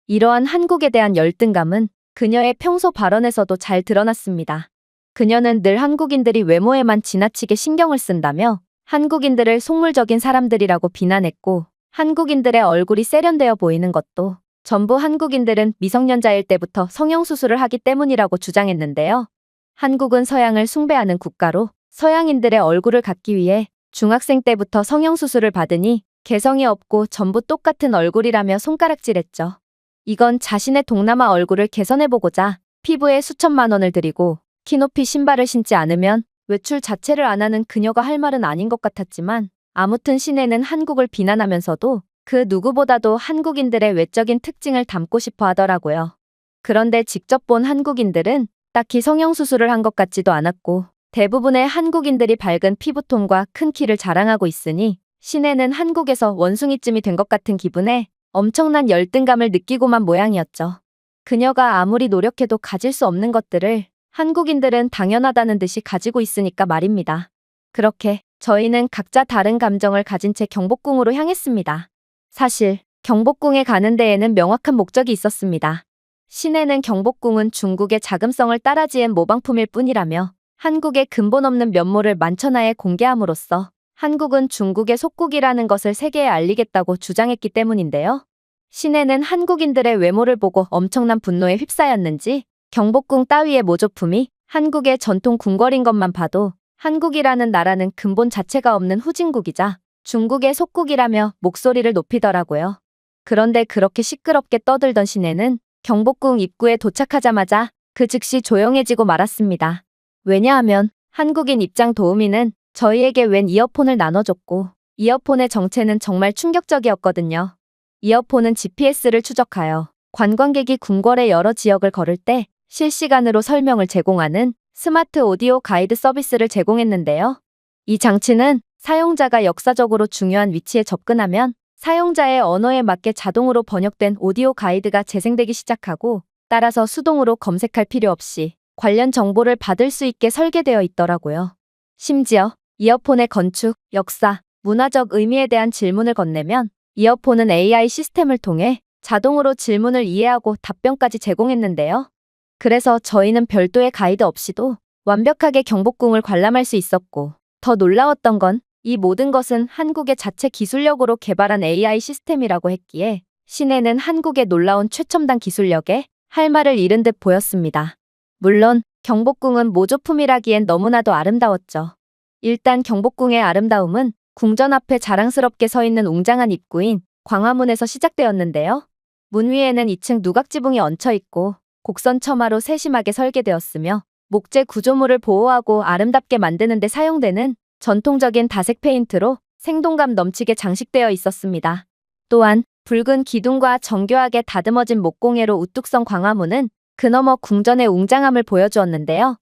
이러한 한국에 대한 열등감은 그녀의 평소 발언에서도 잘 드러났습니다. 그녀는 늘 한국인들이 외모에만 지나치게 신경을 쓴다며 한국인들을 속물적인 사람들이라고 비난했고, 한국인들의 얼굴이 세련되어 보이는 것도 전부 한국인들은 미성년자일 때부터 성형수술을 하기 때문이라고 주장했는데요. 한국은 서양을 숭배하는 국가로 서양인들의 얼굴을 갖기 위해 중학생 때부터 성형수술을 받으니 개성이 없고 전부 똑같은 얼굴이라며 손가락질했죠. 이건 자신의 동남아 얼굴을 개선해보고자 피부에 수천만 원을 들이고 키높이 신발을 신지 않으면 외출 자체를 안 하는 그녀가 할 말은 아닌 것 같았지만, 아무튼 신앤은 한국을 비난하면서도 그 누구보다도 한국인들의 외적인 특징을 담고 싶어 하더라고요. 그런데 직접 본 한국인들은 딱히 성형수술을 한 것 같지도 않았고, 대부분의 한국인들이 밝은 피부톤과 큰 키를 자랑하고 있으니 신앤은 한국에서 원숭이쯤이 된 것 같은 기분에 엄청난 열등감을 느끼고만 모양이었죠. 그녀가 아무리 노력해도 가질 수 없는 것들을 한국인들은 당연하다는 듯이 가지고 있으니까 말입니다. 그렇게 저희는 각자 다른 감정을 가진 채 경복궁으로 향했습니다. 사실 경복궁에 가는 데에는 명확한 목적이 있었습니다. 신앤은 경복궁은 중국의 자금성을 따라지은 모방품일 뿐이라며 한국의 근본 없는 면모를 만천하에 공개함으로써 한국은 중국의 속국이라는 것을 세계에 알리겠다고 주장했기 때문인데요. 신앤은 한국인들의 외모를 보고 엄청난 분노에 휩싸였는지 경복궁 따위의 모조품이 한국의 전통 궁궐인 것만 봐도 한국이라는 나라는 근본 자체가 없는 후진국이자 중국의 속국이라며 목소리를 높이더라고요. 그런데 그렇게 시끄럽게 떠들던 신앤은 경복궁 입구에 도착하자마자 그 즉시 조용해지고 말았습니다. 왜냐하면 한국인 입장 도우미는 저희에게 웬 이어폰을 나눠줬고, 이어폰의 정체는 정말 충격적이었거든요. 이어폰은 GPS를 추적하여 관광객이 궁궐의 여러 지역을 걸을 때 실시간으로 설명을 제공하는 스마트 오디오 가이드 서비스를 제공했는데요. 이 장치는 사용자가 역사적으로 중요한 위치에 접근하면 사용자의 언어에 맞게 자동으로 번역된 오디오 가이드가 재생되기 시작하고, 따라서 수동으로 검색할 필요 없이 관련 정보를 받을 수 있게 설계되어 있더라고요. 심지어 이어폰의 건축, 역사, 문화적 의미에 대한 질문을 건네면 이어폰은 AI 시스템을 통해 자동으로 질문을 이해하고 답변까지 제공했는데요. 그래서 저희는 별도의 가이드 없이도 완벽하게 경복궁을 관람할 수 있었고, 더 놀라웠던 건 이 모든 것은 한국의 자체 기술력으로 개발한 AI 시스템이라고 했기에 신앤은 한국의 놀라운 최첨단 기술력에 할 말을 잃은 듯 보였습니다. 물론 경복궁은 모조품이라기엔 너무나도 아름다웠죠. 일단 경복궁의 아름다움은 궁전 앞에 자랑스럽게 서 있는 웅장한 입구인 광화문에서 시작되었는데요. 문 위에는 2층 누각지붕이 얹혀 있고 곡선 처마로 세심하게 설계되었으며, 목재 구조물을 보호하고 아름답게 만드는 데 사용되는 전통적인 다색 페인트로 생동감 넘치게 장식되어 있었습니다. 또한 붉은 기둥과 정교하게 다듬어진 목공예로 우뚝 선 광화문은 그너머 궁전의 웅장함을 보여주었는데요.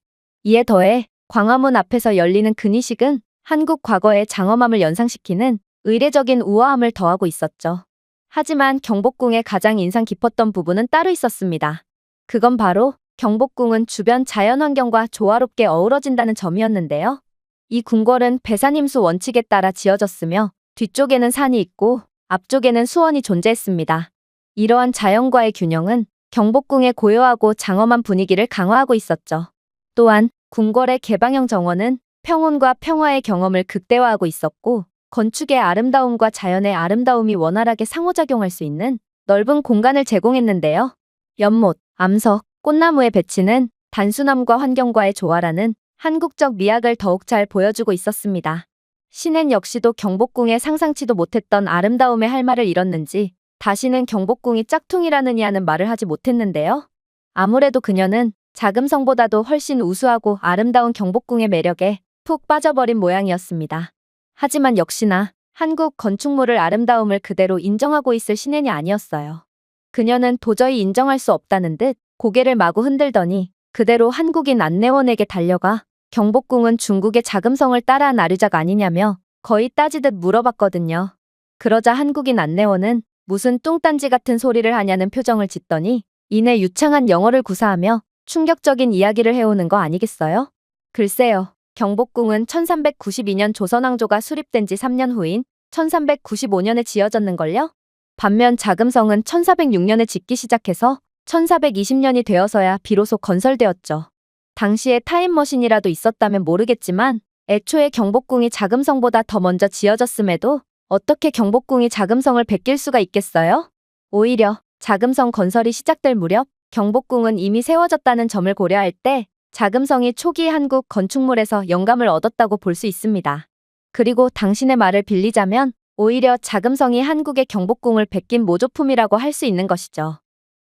이에 더해 광화문 앞에서 열리는 근위식은 한국 과거의 장엄함을 연상시키는 의례적인 우아함을 더하고 있었죠. 하지만 경복궁의 가장 인상 깊었던 부분은 따로 있었습니다. 그건 바로 경복궁은 주변 자연환경과 조화롭게 어우러진다는 점이었는데요. 이 궁궐은 배산임수 원칙에 따라 지어졌으며 뒤쪽에는 산이 있고 앞쪽에는 수원이 존재했습니다. 이러한 자연과의 균형은 경복궁의 고요하고 장엄한 분위기를 강화하고 있었죠. 또한 궁궐의 개방형 정원은 평온과 평화의 경험을 극대화하고 있었고 건축의 아름다움과 자연의 아름다움이 원활하게 상호작용할 수 있는 넓은 공간을 제공했는데요. 연못, 암석, 꽃나무의 배치는 단순함과 환경과의 조화라는 한국적 미학을 더욱 잘 보여주고 있었습니다. 신엔 역시도 경복궁에 상상치도 못했던 아름다움의 할 말을 잃었는지 다시는 경복궁이 짝퉁이라느니 하는 말을 하지 못했는데요. 아무래도 그녀는 자금성보다도 훨씬 우수하고 아름다운 경복궁의 매력에 푹 빠져버린 모양이었습니다. 하지만 역시나 한국 건축물의 아름다움을 그대로 인정하고 있을 신앤이 아니었어요. 그녀는 도저히 인정할 수 없다는 듯 고개를 마구 흔들더니 그대로 한국인 안내원에게 달려가 경복궁은 중국의 자금성을 따라한 아류작 아니냐며 거의 따지듯 물어봤거든요. 그러자 한국인 안내원은 무슨 뚱딴지 같은 소리를 하냐는 표정을 짓더니 이내 유창한 영어를 구사하며 충격적인 이야기를 해오는 거 아니겠어요? 글쎄요. 경복궁은 1392년 조선왕조가 수립된 지 3년 후인 1395년에 지어졌는걸요? 반면 자금성은 1406년에 짓기 시작해서 1420년이 되어서야 비로소 건설되었죠. 당시에 타임머신이라도 있었다면 모르겠지만 애초에 경복궁이 자금성보다 더 먼저 지어졌음에도 어떻게 경복궁이 자금성을 베낄 수가 있겠어요? 오히려 자금성 건설이 시작될 무렵 경복궁은 이미 세워졌다는 점을 고려할 때 자금성이 초기 한국 건축물에서 영감을 얻었다고 볼 수 있습니다. 그리고 당신의 말을 빌리자면 오히려 자금성이 한국의 경복궁을 베낀 모조품이라고 할 수 있는 것이죠.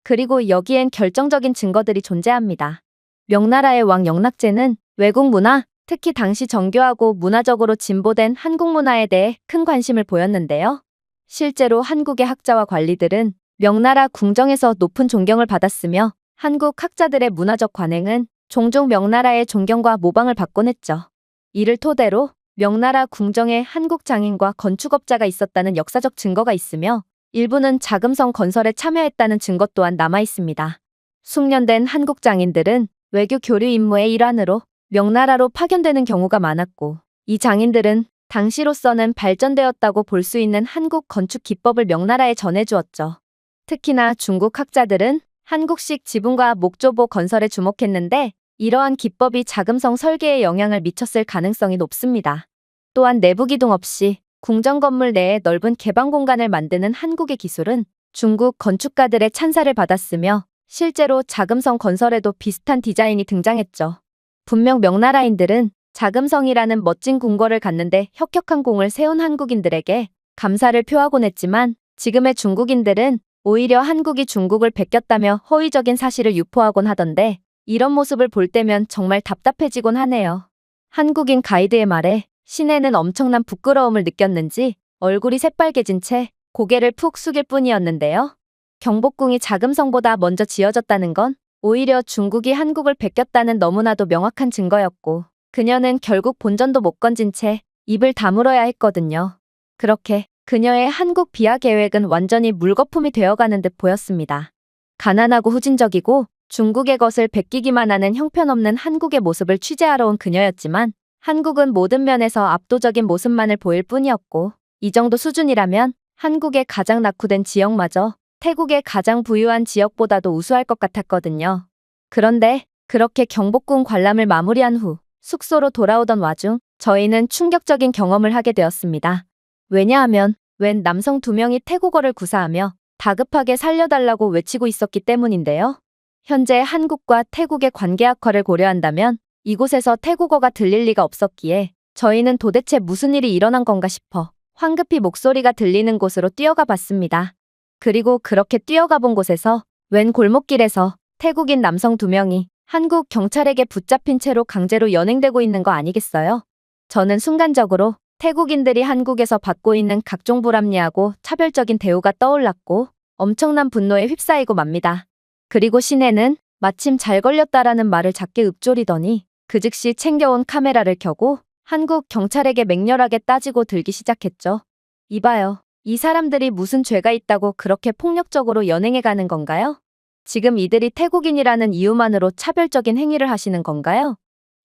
그리고 여기엔 결정적인 증거들이 존재합니다. 명나라의 왕 영락제는 외국 문화, 특히 당시 정교하고 문화적으로 진보된 한국 문화에 대해 큰 관심을 보였는데요. 실제로 한국의 학자와 관리들은 명나라 궁정에서 높은 존경을 받았으며 한국 학자들의 문화적 관행은 종종 명나라의 존경과 모방을 받곤 했죠. 이를 토대로 명나라 궁정에 한국 장인과 건축업자가 있었다는 역사적 증거가 있으며 일부는 자금성 건설에 참여했다는 증거 또한 남아 있습니다. 숙련된 한국 장인들은 외교 교류 임무의 일환으로 명나라로 파견되는 경우가 많았고 이 장인들은 당시로서는 발전되었다고 볼 수 있는 한국 건축 기법을 명나라에 전해주었죠. 특히나 중국 학자들은 한국식 지붕과 목조보 건설에 주목했는데 이러한 기법이 자금성 설계에 영향을 미쳤을 가능성이 높습니다. 또한 내부 기둥 없이 궁정 건물 내에 넓은 개방 공간을 만드는 한국의 기술은 중국 건축가들의 찬사를 받았으며 실제로 자금성 건설에도 비슷한 디자인이 등장했죠. 분명 명나라인들은 자금성이라는 멋진 궁궐을 갖는데 혁혁한 공을 세운 한국인들에게 감사를 표하곤 했지만 지금의 중국인들은 오히려 한국이 중국을 베꼈다며 허위적인 사실을 유포하곤 하던데 이런 모습을 볼 때면 정말 답답해지곤 하네요. 한국인 가이드의 말에 신에는 엄청난 부끄러움을 느꼈는지 얼굴이 새빨개진 채 고개를 푹 숙일 뿐이었는데요. 경복궁이 자금성보다 먼저 지어졌다는 건 오히려 중국이 한국을 베꼈다는 너무나도 명확한 증거였고 그녀는 결국 본전도 못 건진 채 입을 다물어야 했거든요. 그렇게 그녀의 한국 비하 계획은 완전히 물거품이 되어가는 듯 보였습니다. 가난하고 후진적이고 중국의 것을 베끼기만 하는 형편없는 한국의 모습을 취재하러 온 그녀였지만 한국은 모든 면에서 압도적인 모습만을 보일 뿐이었고 이 정도 수준이라면 한국의 가장 낙후된 지역마저 태국의 가장 부유한 지역보다도 우수할 것 같았거든요. 그런데 그렇게 경복궁 관람을 마무리한 후 숙소로 돌아오던 와중 저희는 충격적인 경험을 하게 되었습니다. 왜냐하면 웬 남성 2명이 태국어를 구사하며 다급하게 살려달라고 외치고 있었기 때문인데요. 현재 한국과 태국의 관계 악화를 고려한다면 이곳에서 태국어가 들릴 리가 없었기에 저희는 도대체 무슨 일이 일어난 건가 싶어 황급히 목소리가 들리는 곳으로 뛰어가 봤습니다. 그리고 그렇게 뛰어가 본 곳에서 웬 골목길에서 태국인 남성 2명이 한국 경찰에게 붙잡힌 채로 강제로 연행되고 있는 거 아니겠어요? 저는 순간적으로 태국인들이 한국에서 받고 있는 각종 불합리하고 차별적인 대우가 떠올랐고 엄청난 분노에 휩싸이고 맙니다. 그리고 시내는 마침 잘 걸렸다라는 말을 작게 읊조리더니 그 즉시 챙겨온 카메라를 켜고 한국 경찰에게 맹렬하게 따지고 들기 시작했죠. 이봐요. 이 사람들이 무슨 죄가 있다고 그렇게 폭력적으로 연행해 가는 건가요? 지금 이들이 태국인이라는 이유만으로 차별적인 행위를 하시는 건가요?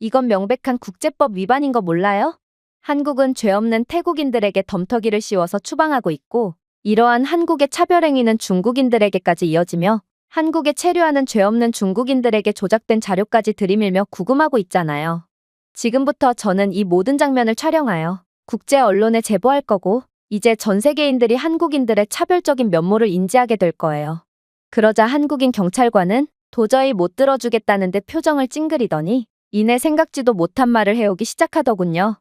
이건 명백한 국제법 위반인 거 몰라요? 한국은 죄 없는 태국인들에게 덤터기를 씌워서 추방하고 있고 이러한 한국의 차별 행위는 중국인들에게까지 이어지며 한국에 체류하는 죄 없는 중국인들에게 조작된 자료까지 들이밀며 구금하고 있잖아요. 지금부터 저는 이 모든 장면을 촬영하여 국제 언론에 제보할 거고 이제 전 세계인들이 한국인들의 차별적인 면모를 인지하게 될 거예요. 그러자 한국인 경찰관은 도저히 못 들어주겠다는 듯 표정을 찡그리더니 이내 생각지도 못한 말을 해오기 시작하더군요.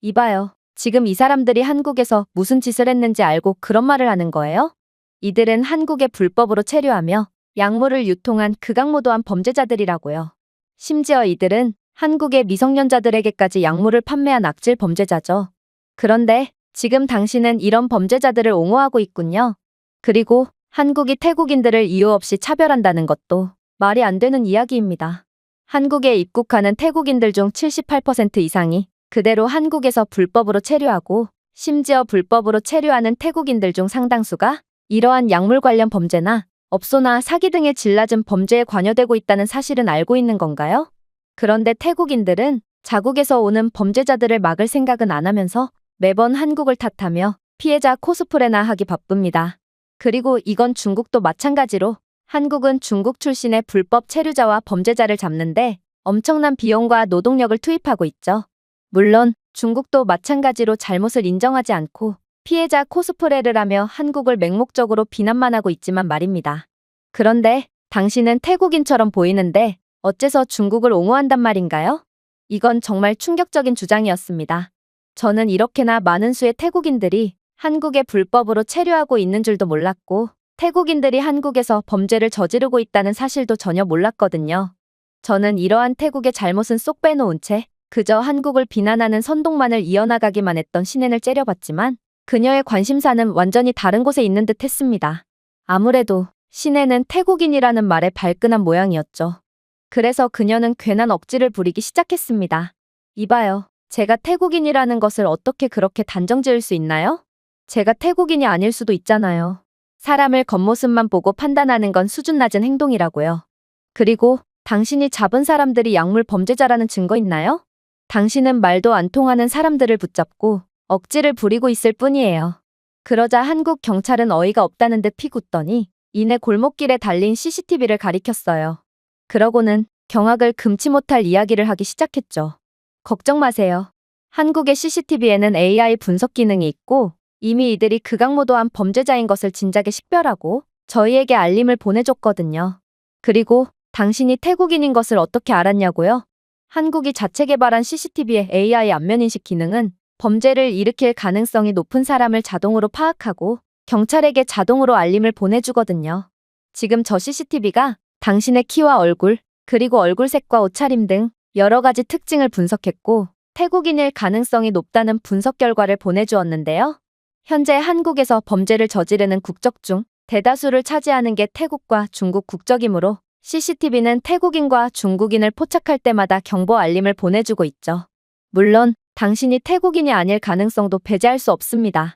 이봐요. 지금 이 사람들이 한국에서 무슨 짓을 했는지 알고 그런 말을 하는 거예요? 이들은 한국에 불법으로 체류하며 약물을 유통한 극악무도한 범죄자들이라고요. 심지어 이들은 한국의 미성년자들에게까지 약물을 판매한 악질 범죄자죠. 그런데 지금 당신은 이런 범죄자들을 옹호하고 있군요. 그리고 한국이 태국인들을 이유 없이 차별한다는 것도 말이 안 되는 이야기입니다. 한국에 입국하는 태국인들 중 78% 이상이 그대로 한국에서 불법으로 체류하고 심지어 불법으로 체류하는 태국인들 중 상당수가 이러한 약물 관련 범죄나 업소나 사기 등의 жил낮은 범죄에 관여되고 있다는 사실은 알고 있는 건가요? 그런데 태국인들은 자국에서 오는 범죄자들을 막을 생각은 안 하면서 매번 한국을 탓하며 피해자 코스프레나 하기 바쁩니다. 그리고 이건 중국도 마찬가지로 한국은 중국 출신의 불법 체류자와 범죄자를 잡는데 엄청난 비용과 노동력을 투입하고 있죠. 물론 중국도 마찬가지로 잘못을 인정하지 않고 피해자 코스프레를 하며 한국을 맹목적으로 비난만 하고 있지만 말입니다. 그런데 당신은 태국인처럼 보이는데 어째서 중국을 옹호한단 말인가요? 이건 정말 충격적인 주장이었습니다. 저는 이렇게나 많은 수의 태국인들이 한국에 불법으로 체류하고 있는 줄도 몰랐고 태국인들이 한국에서 범죄를 저지르고 있다는 사실도 전혀 몰랐거든요. 저는 이러한 태국의 잘못은 쏙 빼놓은 채 그저 한국을 비난하는 선동만을 이어나가기만 했던 신앤을 째려봤지만 그녀의 관심사는 완전히 다른 곳에 있는 듯 했습니다. 아무래도 신앤은 태국인이라는 말에 발끈한 모양이었죠. 그래서 그녀는 괜한 억지를 부리기 시작했습니다. 이봐요. 제가 태국인이라는 것을 어떻게 그렇게 단정 지을 수 있나요? 제가 태국인이 아닐 수도 있잖아요. 사람을 겉모습만 보고 판단하는 건 수준 낮은 행동이라고요. 그리고 당신이 잡은 사람들이 약물 범죄자라는 증거 있나요? 당신은 말도 안 통하는 사람들을 붙잡고 억지를 부리고 있을 뿐이에요. 그러자 한국 경찰은 어이가 없다는 듯 피웃더니 이내 골목길에 달린 CCTV를 가리켰어요. 그러고는 경악을 금치 못할 이야기를 하기 시작했죠. 걱정 마세요. 한국의 CCTV에는 AI 분석 기능이 있고 이미 이들이 극악무도한 범죄자인 것을 진작에 식별하고 저희에게 알림을 보내줬거든요. 그리고 당신이 태국인인 것을 어떻게 알았냐고요? 한국이 자체 개발한 CCTV의 AI 안면인식 기능은 범죄를 일으킬 가능성이 높은 사람을 자동으로 파악하고 경찰에게 자동으로 알림을 보내주거든요. 지금 저 CCTV가 당신의 키와 얼굴, 그리고 얼굴색과 옷차림 등 여러 가지 특징을 분석했고 태국인일 가능성이 높다는 분석 결과를 보내주었는데요. 현재 한국에서 범죄를 저지르는 국적 중 대다수를 차지하는 게 태국과 중국 국적이므로 CCTV는 태국인과 중국인을 포착할 때마다 경보 알림을 보내주고 있죠. 물론 당신이 태국인이 아닐 가능성도 배제할 수 없습니다.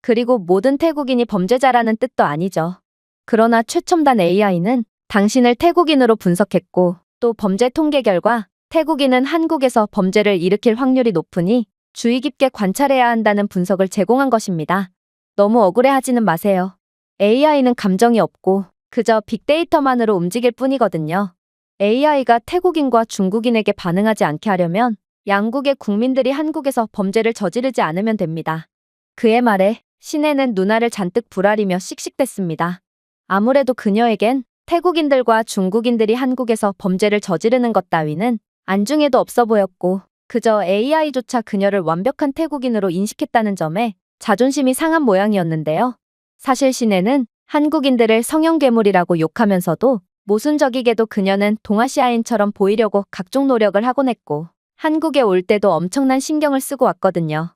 그리고 모든 태국인이 범죄자라는 뜻도 아니죠. 그러나 최첨단 AI는 당신을 태국인으로 분석했고 또 범죄 통계 결과 태국인은 한국에서 범죄를 일으킬 확률이 높으니 주의 깊게 관찰해야 한다는 분석을 제공한 것입니다. 너무 억울해하지는 마세요. AI는 감정이 없고 그저 빅데이터만으로 움직일 뿐이거든요. AI가 태국인과 중국인에게 반응하지 않게 하려면 양국의 국민들이 한국에서 범죄를 저지르지 않으면 됩니다. 그의 말에 신앤은 눈알을 잔뜩 부라리며 씩씩댔습니다. 아무래도 그녀에겐 태국인들과 중국인들이 한국에서 범죄를 저지르는 것 따위는 안중에도 없어 보였고 그저 AI조차 그녀를 완벽한 태국인으로 인식했다는 점에 자존심이 상한 모양이었는데요. 사실 신앤은 한국인들을 성형괴물이라고 욕하면서도 모순적이게도 그녀는 동아시아인처럼 보이려고 각종 노력을 하곤 했고 한국에 올 때도 엄청난 신경을 쓰고 왔거든요.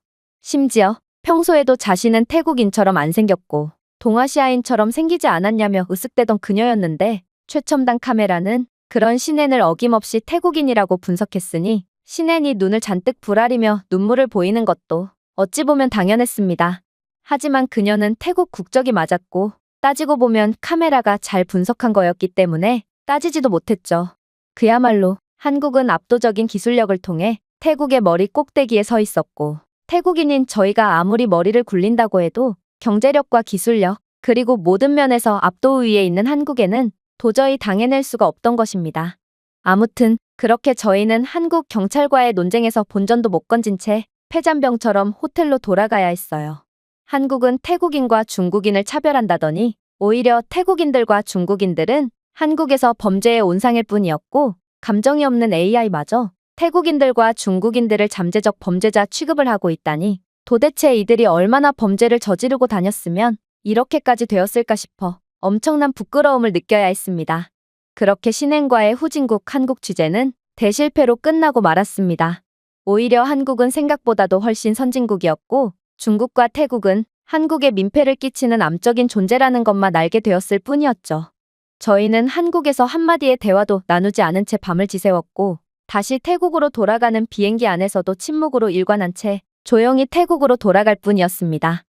심지어 평소에도 자신은 태국인처럼 안 생겼고 동아시아인처럼 생기지 않았냐며 으쓱대던 그녀였는데 최첨단 카메라는 그런 신앤을 어김없이 태국인이라고 분석했으니 신앤이 눈을 잔뜩 부라리며 눈물을 보이는 것도 어찌 보면 당연했습니다. 하지만 그녀는 태국 국적이 맞았고 따지고 보면 카메라가 잘 분석한 거였기 때문에 따지지도 못했죠. 그야말로 한국은 압도적인 기술력을 통해 태국의 머리 꼭대기에 서 있었고 태국인인 저희가 아무리 머리를 굴린다고 해도 경제력과 기술력 그리고 모든 면에서 압도 우위에 있는 한국에는 도저히 당해낼 수가 없던 것입니다. 아무튼 그렇게 저희는 한국 경찰과의 논쟁에서 본전도 못 건진 채 패잔병처럼 호텔로 돌아가야 했어요. 한국은 태국인과 중국인을 차별한다더니 오히려 태국인들과 중국인들은 한국에서 범죄의 온상일 뿐이었고 감정이 없는 AI마저 태국인들과 중국인들을 잠재적 범죄자 취급을 하고 있다니 도대체 이들이 얼마나 범죄를 저지르고 다녔으면 이렇게까지 되었을까 싶어 엄청난 부끄러움을 느껴야 했습니다. 그렇게 신앤과의 후진국 한국 취재는 대실패로 끝나고 말았습니다. 오히려 한국은 생각보다도 훨씬 선진국이었고 중국과 태국은 한국에 민폐를 끼치는 암적인 존재라는 것만 알게 되었을 뿐이었죠. 저희는 한국에서 한마디의 대화도 나누지 않은 채 밤을 지새웠고 다시 태국으로 돌아가는 비행기 안에서도 침묵으로 일관한 채 조용히 태국으로 돌아갈 뿐이었습니다.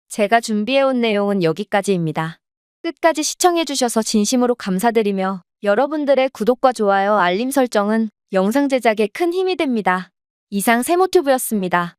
제가 준비해온 내용은 여기까지입니다. 끝까지 시청해주셔서 진심으로 감사드리며 여러분들의 구독과 좋아요, 알림 설정은 영상 제작에 큰 힘이 됩니다. 이상 세모튜브였습니다.